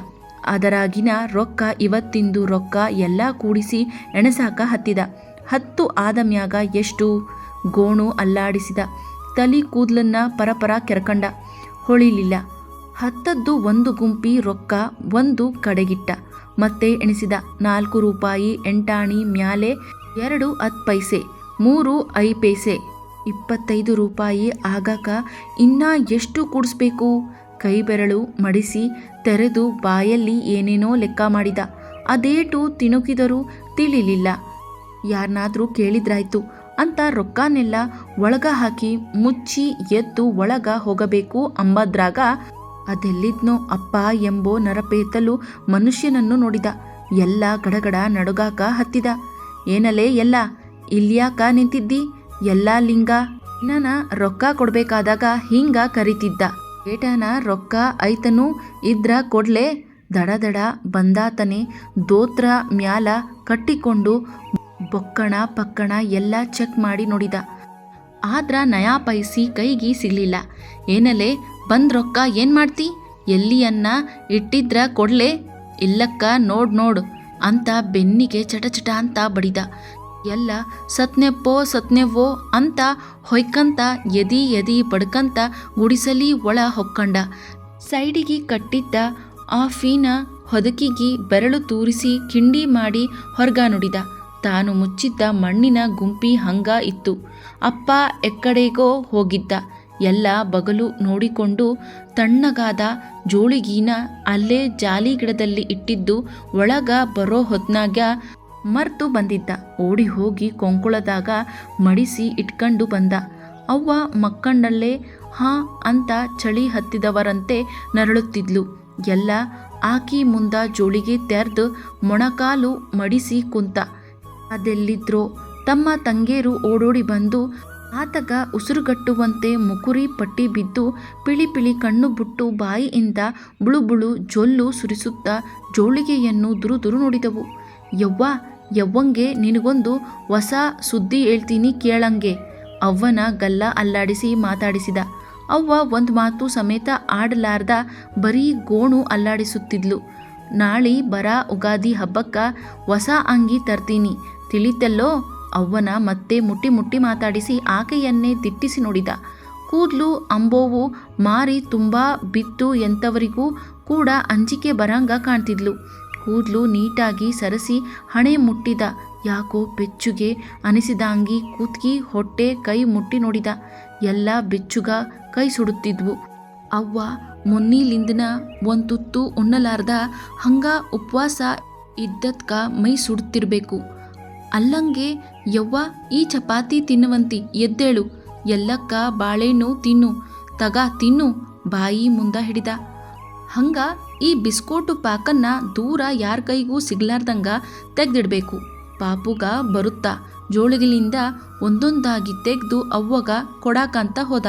ಅದರಾಗಿನ ರೊಕ್ಕ ಇವತ್ತಿಂದು ರೊಕ್ಕ ಎಲ್ಲ ಕೂಡಿಸಿ ಎಣಸಾಕ ಹತ್ತಿದ. 10 ಆದ ಮ್ಯಾಗ ಎಷ್ಟು ಗೋಣು ಅಲ್ಲಾಡಿಸಿದ. ತಲಿ ಕೂದಲನ್ನ ಪರಪರ ಕೆರ್ಕಂಡ. ಹೊಳಿಲಿಲ್ಲ. 10ದ್ದು 1 ಗುಂಪಿ ರೊಕ್ಕ 1 ಕಡೆಗಿಟ್ಟ. ಮತ್ತೆ ಎಣಿಸಿದ. 4 ರೂಪಾಯಿ 8 ಆಣಿ ಮ್ಯಾಲೆ 2 10 ಪೈಸೆ 3 5 ಪೈಸೆ 25 ರೂಪಾಯಿ ಆಗಾಕ ಇನ್ನ ಎಷ್ಟು ಕೂಡಿಸ್ಬೇಕು? ಕೈ ಬೆರಳು ಮಡಿಸಿ ತೆರೆದು ಬಾಯಲ್ಲಿ ಏನೇನೋ ಲೆಕ್ಕ ಮಾಡಿದ. ಅದೇಟು ತಿಣುಕಿದರೂ ತಿಳಿಲಿಲ್ಲ. ಯಾರನ್ನಾದ್ರೂ ಕೇಳಿದ್ರಾಯ್ತು ಅಂತ ರೊಕ್ಕನೆಲ್ಲ ಒಳಗ ಹಾಕಿ ಮುಚ್ಚಿ ಎದ್ದು ಒಳಗ ಹೋಗಬೇಕು ಅಂಬದ್ರಾಗ ಅದೆಲ್ಲಿದ್ನೋ ಅಪ್ಪ ಎಂಬೋ ನರಪೇತಲು ಮನುಷ್ಯನನ್ನು ನೋಡಿದ. ಎಲ್ಲ ಗಡಗಡ ನಡುಗಾಕ ಹತ್ತಿದ. ಏನಲೇ ಎಲ್ಲ ಇಲ್ಯಾಕ ನಿಂತಿದ್ದಿ? ಎಲ್ಲ ಲಿಂಗ ನನ ರೊಕ್ಕ ಕೊಡ್ಬೇಕಾದಾಗ ಹಿಂಗ ಕರಿತಿದ್ದ. ಏಟನ ರೊಕ್ಕ ಐತನೂ ಇದ್ರ ಕೊಡ್ಲೆ? ದಡ ಬಂದಾತನೆ ದೋತ್ರ ಮ್ಯಾಲ ಕಟ್ಟಿಕೊಂಡು ಬೊಕ್ಕಣ ಪಕ್ಕಣ ಎಲ್ಲ ಚೆಕ್ ಮಾಡಿ ನೋಡಿದ. ಆದ್ರ ನಯಾ ಪೈಸಿ ಕೈಗಿ ಸಿಗ್ಲಿಲ್ಲ. ಏನಲೇ ಬಂದ್ ರೊಕ್ಕ ಏನ್ ಮಾಡ್ತಿ? ಎಲ್ಲಿಯನ್ನ ಇಟ್ಟಿದ್ರ ಕೊಡ್ಲೆ? ಇಲ್ಲಕ್ಕ ನೋಡ್ ಅಂತ ಬೆನ್ನಿಗೆ ಚಟ ಅಂತ ಬಡಿದ. ಎಲ್ಲ ಸತ್ನೆವ್ವೋ ಅಂತ ಹೊಯ್ಕಂತ ಎದಿ ಬಡ್ಕಂತ ಗುಡಿಸಲಿ ಒಳ ಹೊಕ್ಕಂಡ. ಸೈಡಿಗೆ ಕಟ್ಟಿದ್ದ ಆಫೀನ ಹೊದಕಿಗಿ ಬೆರಳು ತೂರಿಸಿ ಕಿಂಡಿ ಮಾಡಿ ಹೊರಗ ನುಡಿದ. ತಾನು ಮುಚ್ಚಿದ್ದ ಮಣ್ಣಿನ ಗುಂಪಿ ಹಂಗ ಇತ್ತು. ಅಪ್ಪ ಎಕ್ಕಡೆಗೋ ಹೋಗಿದ್ದ. ಎಲ್ಲ ಬಗಲು ನೋಡಿಕೊಂಡು ತಣ್ಣಗಾದ ಜೋಳಿಗೀನ ಅಲ್ಲೇ ಜಾಲಿಗಿಡದಲ್ಲಿ ಇಟ್ಟಿದ್ದು ಒಳಗ ಬರೋ ಹೊತ್ನಾಗ ಮರ್ತು ಬಂದಿದ್ದ. ಓಡಿ ಹೋಗಿ ಕೊಂಕುಳದಾಗ ಮಡಿಸಿ ಇಟ್ಕೊಂಡು ಬಂದ. ಅವ್ವ ಮಕ್ಕಂಡಲ್ಲೇ ಅಂತ ಚಳಿ ಹತ್ತಿದವರಂತೆ ನರಳುತ್ತಿದ್ಲು. ಎಲ್ಲ ಆಕಿ ಮುಂದ ಜೋಳಿಗೆ ತೆರ್ದು ಮೊಣಕಾಲು ಮಡಿಸಿ ಕುಂತ. ಅದೆಲ್ಲಿದ್ರೋ ತಮ್ಮ ತಂಗೇರು ಓಡೋಡಿ ಬಂದು ಆತಗ ಉಸಿರುಗಟ್ಟುವಂತೆ ಮುಕುರಿ ಪಟ್ಟಿ ಬಿದ್ದು ಪಿಳಿ ಕಣ್ಣು ಬುಟ್ಟು ಬಾಯಿಯಿಂದ ಬುಳು ಜೊಲ್ಲು ಸುರಿಸುತ್ತಾ ಜೋಳಿಗೆಯನ್ನು ದುರು ನೋಡಿದವು. ಯವ್ವಂಗೆ ನಿನಗೊಂದು ಹೊಸ ಸುದ್ದಿ ಹೇಳ್ತೀನಿ ಕೇಳಂಗೆ ಅವ್ವನ ಗಲ್ಲ ಅಲ್ಲಾಡಿಸಿ ಮಾತಾಡಿಸಿದ. ಅವ್ವ ಒಂದು ಮಾತು ಸಮೇತ ಆಡಲಾರ್ದ ಬರೀ ಗೋಣು ಅಲ್ಲಾಡಿಸುತ್ತಿದ್ಲು. ನಾಳಿ ಉಗಾದಿ ಹಬ್ಬಕ್ಕ ಹೊಸ ಅಂಗಿ ತರ್ತೀನಿ ತಿಳಿತೆಲ್ಲೋ? ಅವ್ವನ ಮತ್ತೆ ಮುಟ್ಟಿ ಮಾತಾಡಿಸಿ ಆಕೆಯನ್ನೇ ದಿಟ್ಟಿಸಿ ನೋಡಿದ. ಕೂದಲು ಅಂಬೋವು ಮಾರಿ ತುಂಬ ಬಿತ್ತು ಎಂಥವರಿಗೂ ಕೂಡ ಅಂಜಿಕೆ ಬರಂಗ ಕಾಣ್ತಿದ್ಲು. ಕೂದಲು ನೀಟಾಗಿ ಸರಸಿ ಹಣೆ ಮುಟ್ಟಿದ. ಯಾಕೋ ಬೆಚ್ಚುಗೆ ಅನಿಸಿದಂಗಿ ಕೂತ್ಕಿ ಹೊಟ್ಟೆ ಕೈ ಮುಟ್ಟಿ ನೋಡಿದ. ಎಲ್ಲ ಬೆಚ್ಚುಗ ಕೈ ಸುಡುತ್ತಿದ್ವು. ಅವ್ವ ಮೊನ್ನಿಲಿಂದನ ಒಂದು ತುತ್ತು ಉಣ್ಣಲಾರ್ದ ಹಂಗ ಉಪವಾಸ ಇದ್ದದ್ಕ ಮೈ ಸುಡ್ತಿರ್ಬೇಕು. ಅಲ್ಲಂಗೆ ಯವ್ವ ಈ ಚಪಾತಿ ತಿನ್ನುವಂತಿ, ಎದ್ದೇಳು, ಎಲ್ಲಕ್ಕ ಬಾಳೆಹಣ್ಣು ತಿನ್ನು, ತಗ ತಿನ್ನು, ಬಾಯಿ ಮುಂದ ಹಿಡಿದ. ಹಂಗ ಈ ಬಿಸ್ಕೋಟು ಪಾಕನ್ನ ದೂರ ಯಾರ ಕೈಗೂ ಸಿಗ್ಲಾರ್ದಂಗ ತೆಗ್ದಿಡ್ಬೇಕು. ಪಾಪುಗ ಬರುತ್ತಾ ಜೋಳಿಗೆಲಿಂದ ಒಂದೊಂದಾಗಿ ತೆಗೆದು ಅವ್ವಗ ಕೊಡಾಕಂತ ಹೋದ.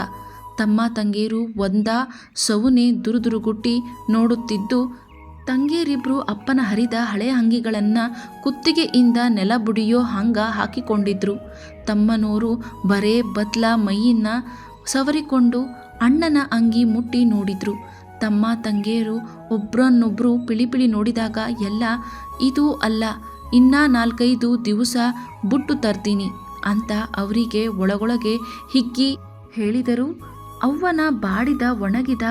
ತಮ್ಮ ತಂಗೇರು ಒಂದ ಸೌನೆ ದುರುದುರುಗುಟ್ಟಿ ನೋಡುತ್ತಿದ್ದು. ತಂಗೇರಿಬ್ರು ಅಪ್ಪನ ಹರಿದ ಹಳೆ ಅಂಗಿಗಳನ್ನು ಕುತ್ತಿಗೆಯಿಂದ ನೆಲ ಬುಡಿಯೋ ಹಂಗ ಹಾಕಿಕೊಂಡಿದ್ರು. ತಮ್ಮನೋರು ಬರೇ ಬತ್ಲ ಮೈಯನ್ನ ಸವರಿಕೊಂಡು ಅಣ್ಣನ ಅಂಗಿ ಮುಟ್ಟಿ ನೋಡಿದ್ರು. ತಮ್ಮ ತಂಗೇರು ಒಬ್ರನ್ನೊಬ್ರು ಪಿಳಿಪಿಳಿ ನೋಡಿದಾಗ ಎಲ್ಲ ಇದು ಅಲ್ಲ, ಇನ್ನ 4-5 ದಿವಸ ಬುಟ್ಟು ತರ್ತೀನಿ ಅಂತ ಅವರಿಗೆ ಒಳಗೊಳಗೆ ಹಿಗ್ಗಿ ಹೇಳಿದರು. ಅವ್ವನ ಬಾಡಿದ ಒಣಗಿದ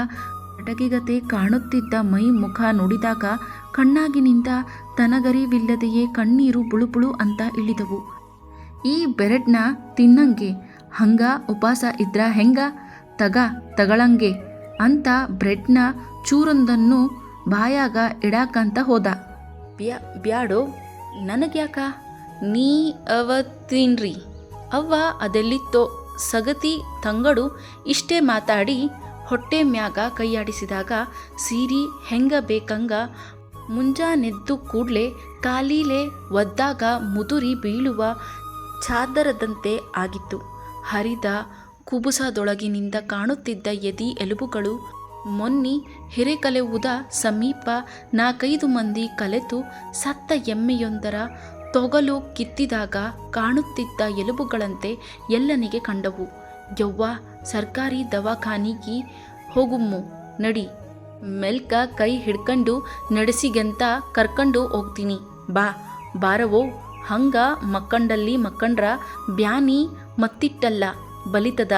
ಅಟಗಿಗತೆ ಕಾಣುತ್ತಿದ್ದ ಮೈ ಮುಖ ನೋಡಿದಾಗ ಕಣ್ಣಾಗಿನಿಂದ ತನಗರಿವಿಲ್ಲದೆಯೇ ಕಣ್ಣೀರು ಬುಳುಬುಳು ಅಂತ ಇಳಿದವು. ಈ ಬೆರಡ್ನ ತಿನ್ನಂಗೆ, ಹಂಗ ಉಪವಾಸ ಇದ್ರ ಹೆಂಗ, ತಗಳಂಗೆ ಅಂತ ಬ್ರೆಡ್ನ ಚೂರೊಂದನ್ನು ಬಾಯಾಗ ಇಡಾಕಂತ ಹೋದ. ಬ್ಯಾಡೋ, ನನಗ್ಯಾಕ, ನೀ ಅವತ್ತೀನ್ರಿ. ಅವ್ವ ಅದೆಲ್ಲಿತ್ತೋ ಸಗತಿ ತಂಗಡು ಇಷ್ಟೇ ಮಾತಾಡಿ ಹೊಟ್ಟೆ ಮ್ಯಾಗ ಕೈಯಾಡಿಸಿದಾಗ ಸೀರಿ ಹೆಂಗ ಬೇಕಂಗ ಮುಂಜಾನೆದ್ದು ಕೂಡ್ಲೆ ಕಾಲಿಲೆ ಒದ್ದಾಗ ಮುದುರಿ ಬೀಳುವ ಚಾದರದಂತೆ ಆಗಿತ್ತು. ಹರಿದ ಕುಬುಸದೊಳಗಿನಿಂದ ಕಾಣುತ್ತಿದ್ದ ಎದಿ ಎಲುಬುಗಳು ಮೊನ್ನಿ ಹಿರೇಕಲೆವುದ ಸಮೀಪ 4-5 ಮಂದಿ ಕಲೆತು ಸತ್ತ ಎಮ್ಮೆಯೊಂದರ ತೊಗಲು ಕಿತ್ತಿದಾಗ ಕಾಣುತ್ತಿದ್ದ ಎಲುಬುಗಳಂತೆ ಎಲ್ಲನಿಗೆ ಕಂಡವು. ಯವ್ವ ಸರ್ಕಾರಿ ದವಾಖಾನಿಗೆ ಹೋಗುಮ್ಮು ನಡಿ, ಮೆಲ್ಕ ಕೈ ಹಿಡ್ಕೊಂಡು ನಡೆಸಿಗೆಂತ ಕರ್ಕೊಂಡು ಹೋಗ್ತೀನಿ, ಬಾರವೋ, ಹಂಗ ಮಕ್ಕಂಡ್ರ ಬ್ಯಾನಿ ಮತ್ತಿಟ್ಟಲ್ಲ ಬಲಿತದ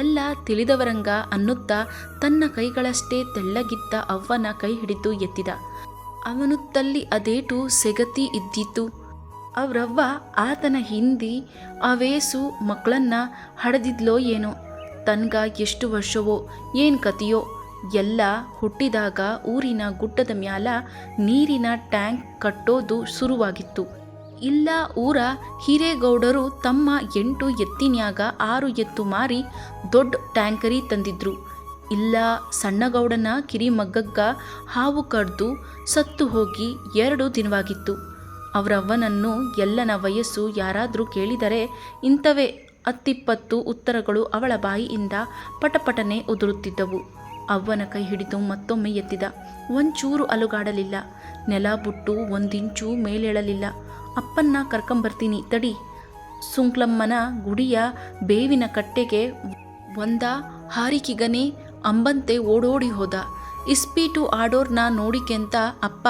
ಎಲ್ಲ ತಿಳಿದವರಂಗ ಅನ್ನುತ್ತಾ ತನ್ನ ಕೈಗಳಷ್ಟೇ ತೆಳ್ಳಗಿದ್ದ ಅವ್ವನ ಕೈ ಹಿಡಿದು ಎತ್ತಿದ. ಅವನುತ್ತಲ್ಲಿ ಅದೇಟು ಸೆಗತಿ ಇದ್ದಿತ್ತು. ಅವ್ರವ್ವ ಆತನ ಹಿಂದಿ ಅವೇಸು ಮಕ್ಕಳನ್ನ ಹಡೆದಿದ್ಲೋ ಏನೋ, ತನ್ಗ ಎಷ್ಟು ವರ್ಷವೋ ಏನು ಕತಿಯೋ. ಎಲ್ಲ ಹುಟ್ಟಿದಾಗ ಊರಿನ ಗುಡ್ಡದ ಮ್ಯಾಲ ನೀರಿನ ಟ್ಯಾಂಕ್ ಕಟ್ಟೋದು ಶುರುವಾಗಿತ್ತು. ಇಲ್ಲ ಊರ ಹಿರೇಗೌಡರು ತಮ್ಮ 8 ಎತ್ತಿನ್ಯಾಗ 6 ಎತ್ತು ಮಾರಿ ದೊಡ್ಡ ಟ್ಯಾಂಕರಿ ತಂದಿದ್ರು. ಇಲ್ಲ ಸಣ್ಣಗೌಡನ ಕಿರಿಮಗ್ಗಗ್ಗ ಹಾವು ಕಡ್ದು ಸತ್ತು ಹೋಗಿ 2 ದಿನವಾಗಿತ್ತು. ಅವರವ್ವನನ್ನು ಎಲ್ಲನ ವಯಸ್ಸು ಯಾರಾದರೂ ಕೇಳಿದರೆ ಇಂಥವೇ 10-20 ಉತ್ತರಗಳು ಅವಳ ಬಾಯಿಯಿಂದ ಪಟಪಟನೆ ಉದುರುತ್ತಿದ್ದವು. ಅವ್ವನ ಕೈ ಹಿಡಿದು ಮತ್ತೊಮ್ಮೆ ಎತ್ತಿದ. ಒಂಚೂರು ಅಲುಗಾಡಲಿಲ್ಲ. ನೆಲ ಬುಟ್ಟು 1 ಇಂಚು ಮೇಲೇಳಲಿಲ್ಲ. ಅಪ್ಪನ್ನ ಕರ್ಕೊಂಬರ್ತೀನಿ ತಡಿ. ಸುಂಕ್ಲಮ್ಮನ ಗುಡಿಯ ಬೇವಿನ ಕಟ್ಟೆಗೆ ಒಂದ ಹಾರಿಕಿಗನೆ ಅಂಬಂತೆ ಓಡೋಡಿ ಹೋದ. ಇಸ್ಪೀಟು ಆಡೋರ್ನ ನೋಡಿಕೆಂತ ಅಪ್ಪ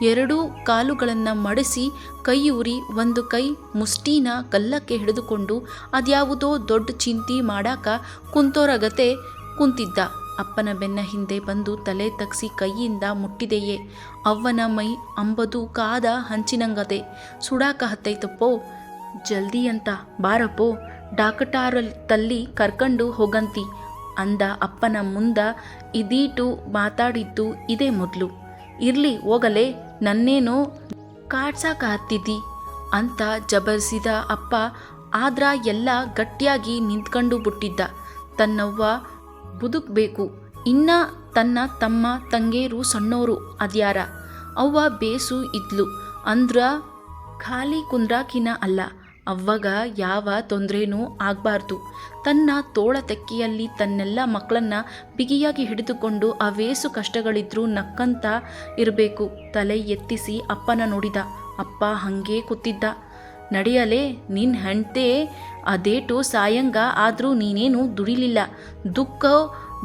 2 ಕಾಲುಗಳನ್ನು ಮಡಿಸಿ ಕೈಯೂರಿ ಒಂದು ಕೈ ಮುಷ್ಟಿನ ಕಲ್ಲಕ್ಕೆ ಹಿಡಿದುಕೊಂಡು ಅದ್ಯಾವುದೋ ದೊಡ್ಡ ಚಿಂತಿ ಮಾಡಾಕ ಕುಂತೋರಗತೆ ಕುಂತಿದ್ದ. ಅಪ್ಪನ ಬೆನ್ನ ಹಿಂದೆ ಬಂದು ತಲೆ ತಗ್ಸಿ ಕೈಯಿಂದ ಮುಟ್ಟಿದೆಯೇ ಅವ್ವನ ಮೈ ಅಂಬದು ಕಾದ ಹಂಚಿನಂಗದೆ ಸುಡಾಕ ಹತ್ತೈತಪ್ಪೋ. ಜಲ್ದಿ ಅಂತ ಬಾರಪ್ಪೋ, ಡಾಕ್ಟಾರತಲ್ಲಿ ಕರ್ಕೊಂಡು ಹೋಗಂತಿ ಅಂದ ಅಪ್ಪನ ಮುಂದ. ಇದೀಟು ಮಾತಾಡಿದ್ದು ಇದೇ ಮೊದಲು. ಇರ್ಲಿ ಹೋಗಲೇ, ನನ್ನೇನೋ ಕಾಡ್ಸಾಕ ಹತ್ತಿದ್ದಿ ಅಂತ ಜಬರ್ಸಿದ ಅಪ್ಪ. ಆದ್ರ ಎಲ್ಲ ಗಟ್ಟಿಯಾಗಿ ನಿಂತ್ಕೊಂಡು ಬಿಟ್ಟಿದ್ದ. ತನ್ನವ್ವ ಬದುಕಬೇಕು, ಇನ್ನ ತನ್ನ ತಮ್ಮ ತಂಗೇರು ಸಣ್ಣೋರು ಅದ್ಯಾರ. ಅವ್ವ ಬೇಸು ಇದ್ಲು ಅಂದ್ರ ಖಾಲಿ ಕುಂದ್ರಾಕಿನ ಅಲ್ಲ, ಅವ್ವಗ ಯಾವ ತೊಂದ್ರೆನೂ ಆಗಬಾರ್ದು. ತನ್ನ ತೋಳ ತೆಕ್ಕೆಯಲ್ಲಿ ತನ್ನೆಲ್ಲ ಮಕ್ಕಳನ್ನ ಬಿಗಿಯಾಗಿ ಹಿಡಿದುಕೊಂಡು ಅವೇಸು ಕಷ್ಟಗಳಿದ್ರೂ ನಕ್ಕಂತ ಇರಬೇಕು. ತಲೆ ಎತ್ತಿಸಿ ಅಪ್ಪನ ನೋಡಿದ. ಅಪ್ಪ ಹಂಗೇ ಕೂತಿದ್ದ. ನಡೆಯಲೇ, ನಿನ್ನ ಹೆಂಡ್ತೆ ಅದೇಟು ಸಾಯಂಗ ಆದರೂ ನೀನೇನು ದುಡಿಲಿಲ್ಲ, ದುಃಖ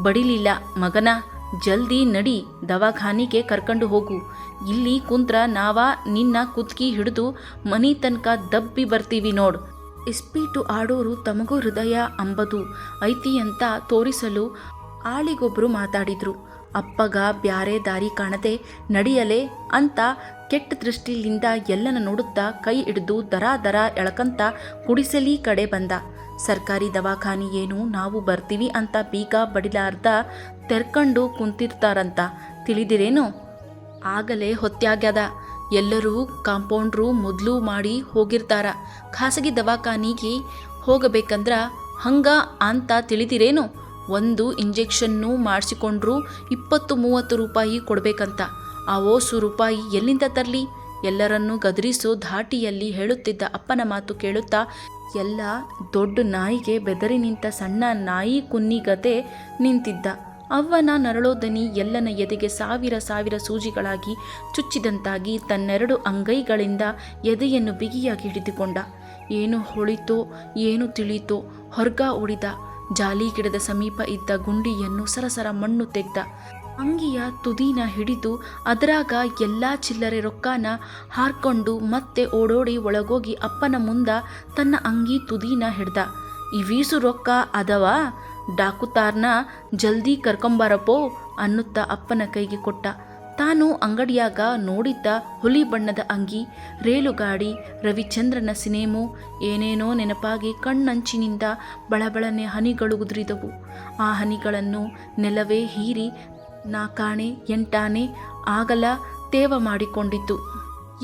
ಬಡಿಲಿಲ್ಲ ಮಗನ. ಜಲ್ದಿ ನಡಿ, ದವಾಖಾನಿಗೆ ಕರ್ಕೊಂಡು ಹೋಗು. ಇಲ್ಲಿ ಕುಂತ್ರ ನಾವ ನಿನ್ನ ಕುತ್ಕಿ ಹಿಡಿದು ಮನಿ ತನಕ ದಬ್ಬಿ ಬರ್ತೀವಿ ನೋಡು. ಇಸ್ಪೀಟು ಆಡೋರು ತಮಗೂ ಹೃದಯ ಅಂಬದು ಐತಿ ಅಂತ ತೋರಿಸಲು ಆಳಿಗೊಬ್ರು ಮಾತಾಡಿದ್ರು. ಅಪ್ಪಗ ಬ್ಯಾರೆ ದಾರಿ ಕಾಣದೆ ನಡೆಯಲೇ ಅಂತ ಕೆಟ್ಟ ದೃಷ್ಟಿಯಿಂದ ಎಲ್ಲನ ನೋಡುತ್ತಾ ಕೈ ಹಿಡಿದು ದರ ದರ ಎಳಕಂತ ಗುಡಿಸಲಿ ಕಡೆ ಬಂದ. ಸರ್ಕಾರಿ ದವಾಖಾನಿ ಏನು, ನಾವು ಬರ್ತೀವಿ ಅಂತ ಬೀಗ ಬಡಿಲಾರ್ದ ತೆರ್ಕಂಡು ಕುಂತಿರ್ತಾರಂತ ತಿಳಿದಿರೇನು? ಆಗಲೇ ಹೊತ್ಯಾಗ್ಯದ. ಎಲ್ಲರೂ ಕಾಂಪೌಂಡ್ರು ಮೊದಲು ಮಾಡಿ ಹೋಗಿರ್ತಾರ. ಖಾಸಗಿ ದವಾಖಾನಿಗೆ ಹೋಗಬೇಕಂದ್ರ ಹಂಗ ಅಂತ ತಿಳಿದಿರೇನು? ಒಂದು ಇಂಜೆಕ್ಷನ್ನು ಮಾಡಿಸಿಕೊಂಡ್ರು 20-30 ರೂಪಾಯಿ ಕೊಡಬೇಕಂತ. ಆ ಓಸು ರೂಪಾಯಿ ಎಲ್ಲಿಂದ ತರಲಿ? ಎಲ್ಲರನ್ನೂ ಗದರಿಸೋ ಧಾಟಿಯಲ್ಲಿ ಹೇಳುತ್ತಿದ್ದ ಅಪ್ಪನ ಮಾತು ಕೇಳುತ್ತಾ ಎಲ್ಲ ದೊಡ್ಡ ನಾಯಿಗೆ ಬೆದರಿ ನಿಂತ ಸಣ್ಣ ನಾಯಿ ಕುನ್ನಿಗತೆ ನಿಂತಿದ್ದ. ಅವ್ವನ ನರಳೋ ದನಿ ಎಲ್ಲನ ಎದೆಗೆ ಸಾವಿರ ಸೂಜಿಗಳಾಗಿ ಚುಚ್ಚಿದಂತಾಗಿ ತನ್ನೆರಡು ಅಂಗೈಗಳಿಂದ ಎದೆಯನ್ನು ಬಿಗಿಯಾಗಿ ಹಿಡಿದುಕೊಂಡ. ಏನು ಹೊಳಿತೋ ಏನು ತಿಳಿತೋ ಹೊರ್ಗ ಓಡಿದ. ಜಾಲಿ ಗಿಡದ ಸಮೀಪ ಇದ್ದ ಗುಂಡಿಯನ್ನು ಸರಸರ ಮಣ್ಣು ತೆಗ್ದ. ಅಂಗಿಯ ತುದಿನ ಹಿಡಿದು ಅದರಾಗ ಎಲ್ಲ ಚಿಲ್ಲರೆ ರೊಕ್ಕನ ಹಾರ್ಕೊಂಡು ಮತ್ತೆ ಓಡೋಡಿ ಒಳಗೋಗಿ ಅಪ್ಪನ ಮುಂದ ತನ್ನ ಅಂಗಿ ತುದಿನ ಹಿಡ್ದ. ಇವೀಸು ರೊಕ್ಕ ಅದವ, ಡಾಕುತಾರ್ನ ಜಲ್ದಿ ಕರ್ಕೊಂಬಾರಪ್ಪೋ ಅನ್ನುತ್ತಾ ಅಪ್ಪನ ಕೈಗೆ ಕೊಟ್ಟ. ತಾನು ಅಂಗಡಿಯಾಗ ನೋಡಿದ್ದ ಹುಲಿ ಬಣ್ಣದ ಅಂಗಿ, ರೇಲುಗಾಡಿ, ರವಿಚಂದ್ರನ ಸಿನೇಮು ಏನೇನೋ ನೆನಪಾಗಿ ಕಣ್ಣಂಚಿನಿಂದ ಬಳಬಳನೆ ಹನಿಗಳು ಉದುರಿದವು. ಆ ಹನಿಗಳನ್ನು ನೆಲವೇ ಹೀರಿ 4 ಆಣೆ 8 ಆಣೆ ಆಗಲ ತೇವ ಮಾಡಿಕೊಂಡಿತು.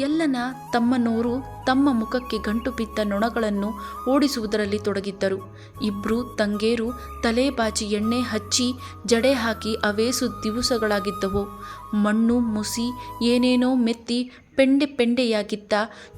ಎಲ್ಲನ ತಮ್ಮನೋರು ತಮ್ಮ ಮುಖಕ್ಕೆ ಗಂಟು ಬಿದ್ದ ನೊಣಗಳನ್ನು ಓಡಿಸುವುದರಲ್ಲಿ ತೊಡಗಿದ್ದರು. ಇಬ್ರು ತಂಗೇರು ತಲೆ ಬಾಚಿ ಎಣ್ಣೆ ಹಚ್ಚಿ ಜಡೆ ಹಾಕಿ ಅವೇಸು ದಿವಸಗಳಾಗಿದ್ದವು. ಮಣ್ಣು ಮುಸಿ ಏನೇನೋ ಮೆತ್ತಿ ಪೆಂಡೆಯಾಗಿದ್ದ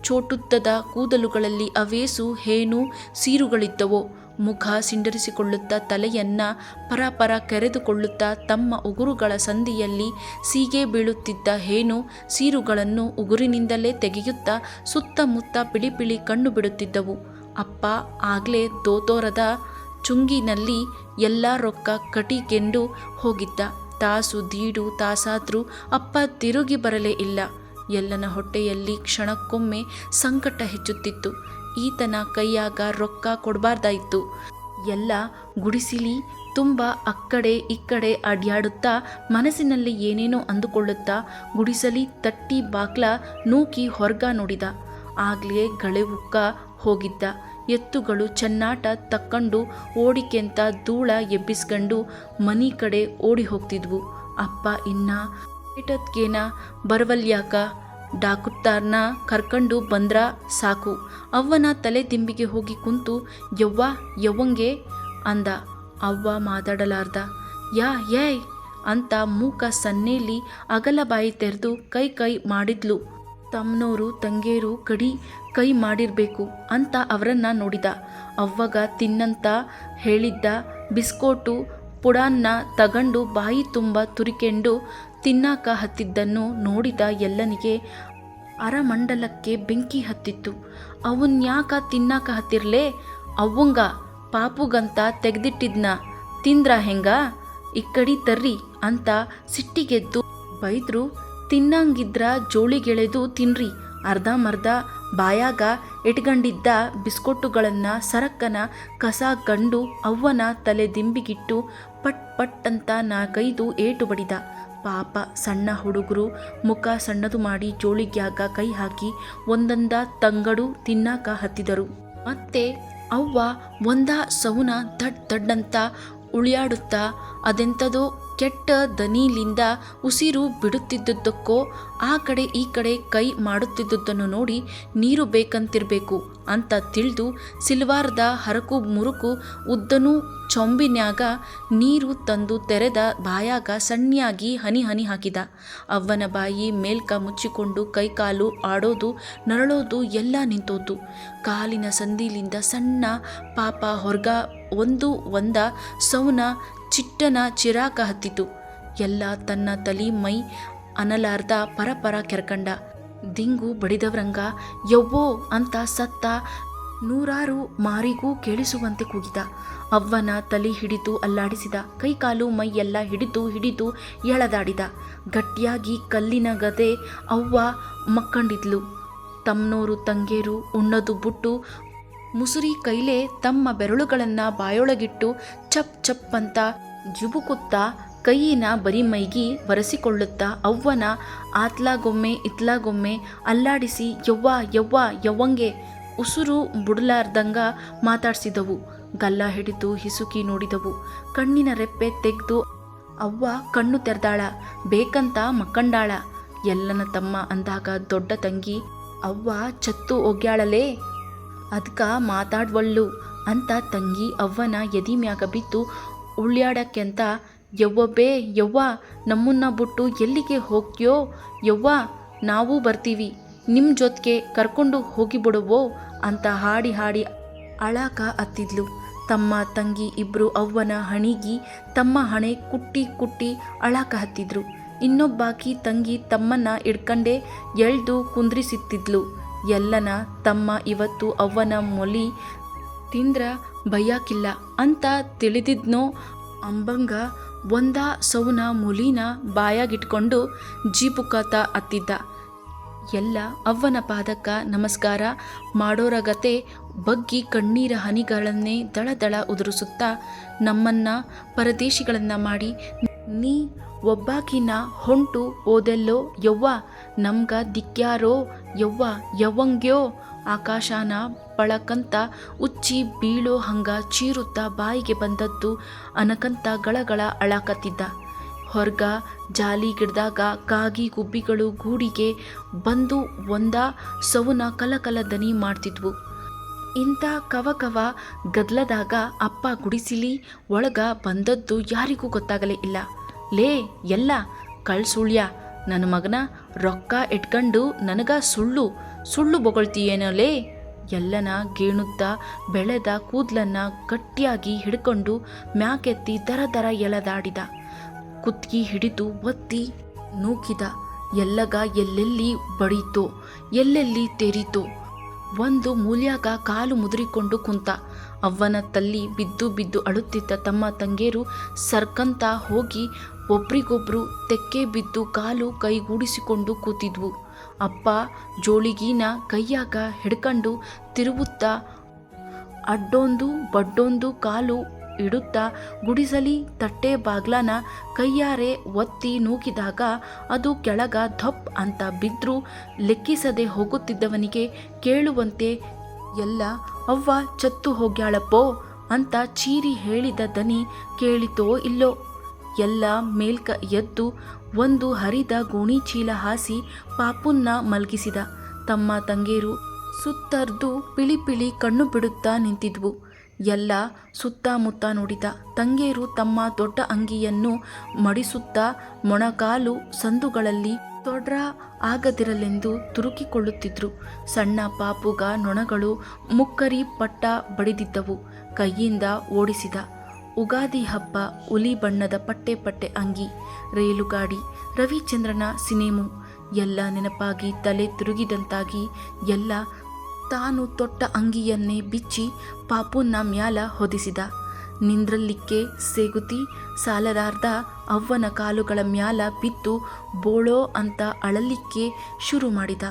ಚೋಟುದ್ದದ ಕೂದಲುಗಳಲ್ಲಿ ಅವೇಸು ಹೇನು ಸೀರುಗಳಿದ್ದವು. ಮುಖ ಸಿಂಡರಿಸಿಕೊಳ್ಳುತ್ತಾ ತಲೆಯನ್ನ ಪರಪರ ಕೆರೆದುಕೊಳ್ಳುತ್ತಾ ತಮ್ಮ ಉಗುರುಗಳ ಸಂದಿಯಲ್ಲಿ ಸೀಗೆ ಬೀಳುತ್ತಿದ್ದ ಹೇನು ಸೀರುಗಳನ್ನು ಉಗುರಿನಿಂದಲೇ ತೆಗೆಯುತ್ತಾ ಸುತ್ತಮುತ್ತ ಪಿಳಿಪಿಳಿ ಕಣ್ಣು ಬಿಡುತ್ತಿದ್ದವು. ಅಪ್ಪ ಆಗ್ಲೇ ದೋತೋರದ ಚುಂಗಿನಲ್ಲಿ ಎಲ್ಲ ರೊಕ್ಕ ಕಟಿಗೆಂಡು ಹೋಗಿದ್ದ. ತಾಸು ದೀಡು ತಾಸಾದ್ರೂ ಅಪ್ಪ ತಿರುಗಿ ಬರಲೇ ಇಲ್ಲ. ಎಲ್ಲನ ಹೊಟ್ಟೆಯಲ್ಲಿ ಕ್ಷಣಕ್ಕೊಮ್ಮೆ ಸಂಕಟ ಹೆಚ್ಚುತ್ತಿತ್ತು. ಈತನ ಕೈಯಾಗ ರೊಕ್ಕ ಕೊಡಬಾರ್ದಾಯಿತು. ಎಲ್ಲ ಗುಡಿಸಿಲಿ ತುಂಬ ಅಕ್ಕಡೆ ಇಕ್ಕಡೆ ಅಡ್ಯಾಡುತ್ತಾ ಮನಸ್ಸಿನಲ್ಲಿ ಏನೇನೋ ಅಂದುಕೊಳ್ಳುತ್ತಾ ಗುಡಿಸಲಿ ತಟ್ಟಿ ಬಾಗ್ಲ ನೂಕಿ ಹೊರ್ಗ ನೋಡಿದ. ಆಗ್ಲೇ ಗಳೆವುಕ್ಕ ಹೋಗಿದ್ದ ಎತ್ತುಗಳು ಚೆನ್ನಾಟ ತಕ್ಕಂಡು ಓಡಿಕೆಂತ ಧೂಳ ಎಬ್ಬಿಸ್ಕೊಂಡು ಮನಿ ಕಡೆ ಓಡಿ ಹೋಗ್ತಿದ್ವು. ಅಪ್ಪ ಇನ್ನ ಏಟತ್ಗೇನ ಬರವಲ್ಯಾಕ, ಡಾಕುತ್ತಾರ್ನ ಕರ್ಕೊಂಡು ಬಂದ್ರ ಸಾಕು. ಅವ್ವನ ತಲೆ ದಿಂಬಿಗೆ ಹೋಗಿ ಕುಂತು ಯವ್ವಂಗೆ ಅಂದ. ಅವ್ವ ಮಾತಾಡಲಾರ್ದ. ಏಯ್ ಅಂತ ಮೂಕ ಸನ್ನೇಲಿ ಅಗಲ ಬಾಯಿ ತೆರೆದು ಕೈ ಮಾಡಿದ್ಲು. ತಮ್ಮನೋರು ತಂಗೇರು ಕೈ ಮಾಡಿರ್ಬೇಕು ಅಂತ ಅವರನ್ನ ನೋಡಿದ. ಅವ್ವಗ ತಿನ್ನಂತ ಹೇಳಿದ್ದ ಬಿಸ್ಕೋಟು ಪುಡಾನ್ನ ತಗಂಡು ಬಾಯಿ ತುಂಬ ತುರಿಕೆಂಡು ತಿನ್ನಾಕ ಹತ್ತಿದ್ದನ್ನು ನೋಡಿದ ಎಲ್ಲನಿಗೆ ಅರಮಂಡಲಕ್ಕೆ ಬೆಂಕಿ ಹತ್ತಿತ್ತು. ಅವನ್ಯಾಕ ತಿನ್ನಾಕ ಹತ್ತಿರ್ಲೇ? ಅವ್ವಂಗ ಪಾಪುಗಂತ ತೆಗ್ದಿಟ್ಟಿದ್ನ ತಿಂದ್ರ ಹೆಂಗ? ಇಕ್ಕಡಿ ತರ್ರಿ ಅಂತ ಸಿಟ್ಟಿಗೆದ್ದು ಬೈದ್ರು. ತಿನ್ನಂಗಿದ್ರ ಜೋಳಿಗೆಳೆದು ತಿನ್ರಿ. ಅರ್ಧಮರ್ಧ ಬಾಯಾಗ ಇಟ್ಕೊಂಡಿದ್ದ ಬಿಸ್ಕೊಟ್ಟುಗಳನ್ನು ಸರಕ್ಕನ ಕಸ ಗಂಡು ಅವ್ವನ ತಲೆ ದಿಂಬಿಗಿಟ್ಟು ಪಟ್ ಅಂತ 4-5 ಏಟು ಬಡಿದ. ಪಾಪ ಸಣ್ಣ ಹುಡುಗರು ಮುಖ ಸಣ್ಣದು ಮಾಡಿ ಜೋಳಿಗ್ಯಾಗ ಕೈ ಹಾಕಿ ಒಂದೊಂದ ತಂಗಡು ತಿನ್ನಾಕ ಹತ್ತಿದರು. ಮತ್ತೆ ಅವ್ವ ಒಂದ ಸೌನ ದಡ್ಡಂತ ಉಳಿಯಾಡುತ್ತಾ ಅದೆಂಥದೋ ಕೆಟ್ಟ ದನಿಲಿಂದ ಉಸಿರು ಬಿಡುತ್ತಿದ್ದುದಕ್ಕೋ ಆ ಕಡೆ ಈ ಕಡೆ ಕೈ ಮಾಡುತ್ತಿದ್ದುದನ್ನು ನೋಡಿ ನೀರು ಬೇಕಂತಿರಬೇಕು ಅಂತ ತಿಳಿದು ಸಿಲ್ವಾರ್ದ ಹರಕು ಮುರುಕು ಉದ್ದನೂ ಚೊಂಬಿನ್ಯಾಗ ನೀರು ತಂದು ತೆರೆದ ಬಾಯಾಗ ಸಣ್ಣಿಯಾಗಿ ಹನಿ ಹಾಕಿದ. ಅವ್ವನ ಬಾಯಿ ಮೇಲ್ಕ ಮುಚ್ಚಿಕೊಂಡು ಕೈಕಾಲು ಆಡೋದು ನರಳೋದು ಎಲ್ಲ ನಿಂತೋತು. ಕಾಲಿನ ಸಂದಿಲಿಂದ ಸಣ್ಣ ಪಾಪ ಹೊರ್ಗ ಒಂದ ಸೌನ ಚಿಟ್ಟನ ಚಿರಾಕ ಹತ್ತಿತು. ಎಲ್ಲ ತನ್ನ ತಲಿ ಮೈ ಅನಲಾರ್ದ ಪರಪರ ಕೆರ್ಕಂಡ. ದಿಂಗು ಬಡಿದವ್ರಂಗ ಯವ್ವೋ ಅಂತ ಸತ್ತ 100 ಮಾರಿಗೂ ಕೇಳಿಸುವಂತೆ ಕೂಗಿದ. ಅವ್ವನ ತಲೆ ಹಿಡಿದು ಅಲ್ಲಾಡಿಸಿದ. ಕೈಕಾಲು ಮೈ ಎಲ್ಲ ಹಿಡಿದು ಎಳೆದಾಡಿದ. ಗಟ್ಟಿಯಾಗಿ ಕಲ್ಲಿನ ಗದೆ ಅವ್ವ ಮಕ್ಕಂಡಿದ್ಲು. ತಮ್ಮನೋರು ತಂಗೇರು ಉಣ್ಣದು ಬಿಟ್ಟು ಮುಸುರಿ ಕೈಲೇ ತಮ್ಮ ಬೆರಳುಗಳನ್ನು ಬಾಯೊಳಗಿಟ್ಟು ಚಪ್ ಚಪ್ ಅಂತ ಜುಬುಕುತ್ತಾ ಕೈಯಿನ ಬರಿಮೈಗಿ ಒರೆಸಿಕೊಳ್ಳುತ್ತಾ ಅವ್ವನ ಆತ್ಲಾಗೊಮ್ಮೆ ಇತ್ಲಾಗೊಮ್ಮೆ ಅಲ್ಲಾಡಿಸಿ ಯವ್ವ ಯವ್ವ ಯವ್ವಂಗೆ ಉಸುರು ಬುಡಲಾರ್ದಂಗ ಮಾತಾಡ್ಸಿದವು. ಗಲ್ಲ ಹಿಡಿದು ಹಿಸುಕಿ ನೋಡಿದವು. ಕಣ್ಣಿನ ರೆಪ್ಪೆ ತೆಗೆದು ಅವ್ವ ಕಣ್ಣು ತೆರೆದಾಳ, ಬೇಕಂತ ಮಕ್ಕಂಡಾಳ. ಎಲ್ಲನ ತಮ್ಮ ಅಂದಾಗ ದೊಡ್ಡ ತಂಗಿ ಅವ್ವ ಚತ್ತು ಒಗ್ಯಾಳಲೇ ಅದ್ಕ ಮಾತಾಡ್ವಳ್ಳು ಅಂತ ತಂಗಿ ಅವ್ವನ ಎದಿ ಮ್ಯಾಗ ಬಿದ್ದು ಉಳ್ಯಾಡಕ್ಕೆಂತ ಯವ್ವಬ್ಬೇ ಯವ್ವ ನಮ್ಮನ್ನ ಬಿಟ್ಟು ಎಲ್ಲಿಗೆ ಹೋಗ್ಯೋ ಯವ್ವ ನಾವೂ ಬರ್ತೀವಿ ನಿಮ್ಮ ಜೊತೆಗೆ ಕರ್ಕೊಂಡು ಹೋಗಿಬಿಡುವೋ ಅಂತ ಹಾಡಿ ಹಾಡಿ ಅಳಾಕ ಹತ್ತಿದ್ಲು. ತಮ್ಮ ತಂಗಿ ಇಬ್ಬರು ಅವ್ವನ ಹಣಿಗಿ ತಮ್ಮ ಹಣೆ ಕುಟ್ಟಿ ಕುಟ್ಟಿ ಅಳಾಕ ಹತ್ತಿದ್ರು. ಇನ್ನೊಬ್ಬಾಕಿ ತಂಗಿ ತಮ್ಮನ್ನ ಹಿಡ್ಕಂಡೇ ಎಳ್ದು ಕುಂದ್ರಿಸಿತ್ತಿದ್ಲು. ಎಲ್ಲನ ತಮ್ಮ ಇವತ್ತು ಅವ್ವನ ಮೊಲಿ ತಿಂದ್ರ ಬಯ್ಯಾಕಿಲ್ಲ ಅಂತ ತಿಳಿದಿದ್ನೋ ಅಂಬಂಗ ಒಂದ ಸೌನ ಮುಲಿನ ಬಾಯಾಗಿಟ್ಕೊಂಡು ಜೀಪುಕಾತ ಹತ್ತಿದ್ದ. ಎಲ್ಲ ಅವ್ವನ ಪಾದಕ್ಕ ನಮಸ್ಕಾರ ಮಾಡೋರಗತೆ ಬಗ್ಗಿ ಕಣ್ಣೀರ ಹನಿಗಳನ್ನೇ ದಳದಳ ಉದುರಿಸುತ್ತಾ ನಮ್ಮನ್ನ ಪರದೇಶಿಗಳನ್ನ ಮಾಡಿ ನೀ ಒಬ್ಬಾಕಿನ ಹೊಂಟು ಓದೆಲ್ಲೋ ಯವ್ವ ನಮ್ಗ ದಿಕ್ಕ್ಯಾರೋ ಯವ್ವ ಯವ್ವಂಗ್ಯೋ ಆಕಾಶನ ಪಳಕಂತ ಉಚ್ಚಿ ಬೀಳೋ ಹಂಗ ಚೀರುತ್ತಾ ಬಾಯಿಗೆ ಬಂದದ್ದು ಅನಕಂತ ಗಳಗಳ ಅಳಕತ್ತಿದ್ದ. ಹೊರ್ಗ ಜಾಲಿ ಗಿಡದಾಗ ಕಾಗಿ ಗುಬ್ಬಿಗಳು ಗೂಡಿಗೆ ಬಂದು ಒಂದ ಸೌನ ಕಲಕಲ ದನಿ ಮಾಡ್ತಿದ್ವು. ಇಂಥ ಕವ ಗದ್ಲದಾಗ ಅಪ್ಪ ಗುಡಿಸಿಲಿ ಒಳಗ ಬಂದದ್ದು ಯಾರಿಗೂ ಗೊತ್ತಾಗಲೇ ಇಲ್ಲ. ಲೇ ಎಲ್ಲ ಕಳ್ಸುಳ್ಯ ನನ್ನ ಮಗನ ರೊಕ್ಕ ಇಟ್ಕೊಂಡು ನನಗ ಸುಳ್ಳು ಸುಳ್ಳು ಬೊಗಳ್ತೀಯೇನೋ ಲೇ. ಎಲ್ಲನ ಗೇಣುದ್ದ ಬೆಳೆದ ಕೂದ್ಲನ್ನ ಗಟ್ಟಿಯಾಗಿ ಹಿಡ್ಕೊಂಡು ಮ್ಯಾಕೆತ್ತಿ ದರ ದರ ಎಳೆದಾಡಿದ. ಕುತ್ಗಿ ಹಿಡಿದು ಒತ್ತಿ ನೂಕಿದ. ಎಲ್ಲಗ ಎಲ್ಲೆಲ್ಲಿ ಬಡೀತೋ ಎಲ್ಲೆಲ್ಲಿ ತೆರೀತೋ ಒಂದು ಮೂಲ್ಯಾಗ ಕಾಲು ಮುದುರಿಕೊಂಡು ಕುಂತ. ಅವ್ವನ ತಲ್ಲಿ ಬಿದ್ದು ಬಿದ್ದು ಅಳುತ್ತಿದ್ದ ತಮ್ಮ ತಂಗೇರು ಸರ್ಕಂತ ಹೋಗಿ ಒಬ್ರಿಗೊಬ್ರು ತೆಕ್ಕೆ ಬಿದ್ದು ಕಾಲು ಕೈಗೂಡಿಸಿಕೊಂಡು ಕೂತಿದ್ವು. ಅಪ್ಪ ಜೋಳಿಗೀನ ಕೈಯಾಗ ಹಿಡ್ಕೊಂಡು ತಿರುವುತ್ತಾ ಅಡ್ಡೊಂದು ಬಡ್ಡೊಂದು ಕಾಲು ಇಡುತ್ತಾ ಗುಡಿಸಲಿ ತಟ್ಟೆ ಬಾಗ್ಲನ ಕೈಯಾರೆ ಒತ್ತಿ ನೂಕಿದಾಗ ಅದು ಕೆಳಗ ಧಪ್ ಅಂತ ಬಿದ್ರೂ ಲೆಕ್ಕಿಸದೆ ಹೋಗುತ್ತಿದ್ದವನಿಗೆ ಕೇಳುವಂತೆ ಎಲ್ಲ ಅವ್ವ ಚತ್ತು ಹೋಗ್ಯಾಳಪ್ಪೋ ಅಂತ ಚೀರಿ ಹೇಳಿದ ದನಿ ಕೇಳಿತೋ ಇಲ್ಲೋ. ಎಲ್ಲ ಮೇಲ್ಕ ಎದ್ದು ಒಂದು ಹರಿದ ಗೋಣಿ ಚೀಲ ಹಾಸಿ ಪಾಪುನ್ನ ಮಲಗಿಸಿದ. ತಮ್ಮ ತಂಗೇರು ಸುತ್ತರ್ದು ಪಿಳಿ ಪಿಳಿ ಕಣ್ಣು ಬಿಡುತ್ತಾ ನಿಂತಿದ್ವು. ಎಲ್ಲ ಸುತ್ತಮುತ್ತ ನೋಡಿದ. ತಂಗೇರು ತಮ್ಮ ದೊಡ್ಡ ಅಂಗಿಯನ್ನು ಮಡಿಸುತ್ತಾ ಮೊಣಕಾಲು ಸಂದುಗಳಲ್ಲಿ ತೊಡ್ರ ಆಗದಿರಲೆಂದು ತುರುಕಿಕೊಳ್ಳುತ್ತಿದ್ರು. ಸಣ್ಣ ಪಾಪುಗ ನೊಣಗಳು ಮುಕ್ಕರಿ ಪಟ್ಟ ಬಡಿದಿದ್ದವು. ಕೈಯಿಂದ ಓಡಿಸಿದ. ಉಗಾದಿ ಹಬ್ಬ, ಉಲಿ ಬಣ್ಣದ ಪಟ್ಟೆ ಪಟ್ಟೆ ಅಂಗಿ, ರೈಲುಗಾಡಿ, ರವಿಚಂದ್ರನ ಸಿನೇಮು ಎಲ್ಲ ನೆನಪಾಗಿ ತಲೆ ತಿರುಗಿದಂತಾಗಿ ಎಲ್ಲ ತಾನು ತೊಟ್ಟ ಅಂಗಿಯನ್ನೇ ಬಿಚ್ಚಿ ಪಾಪುನ್ನ ಮ್ಯಾಲ ಹೊದಿಸಿದ. ನಿಂದ್ರಲಿಕ್ಕೆ ಸೇಗುತಿ ಸಾಲರಾರ್ದ ಅವ್ವನ ಕಾಲುಗಳ ಮ್ಯಾಲ ಬಿದ್ದು ಬೋಳೋ ಅಂತ ಅಳಲಿಕ್ಕೆ ಶುರು ಮಾಡಿದ.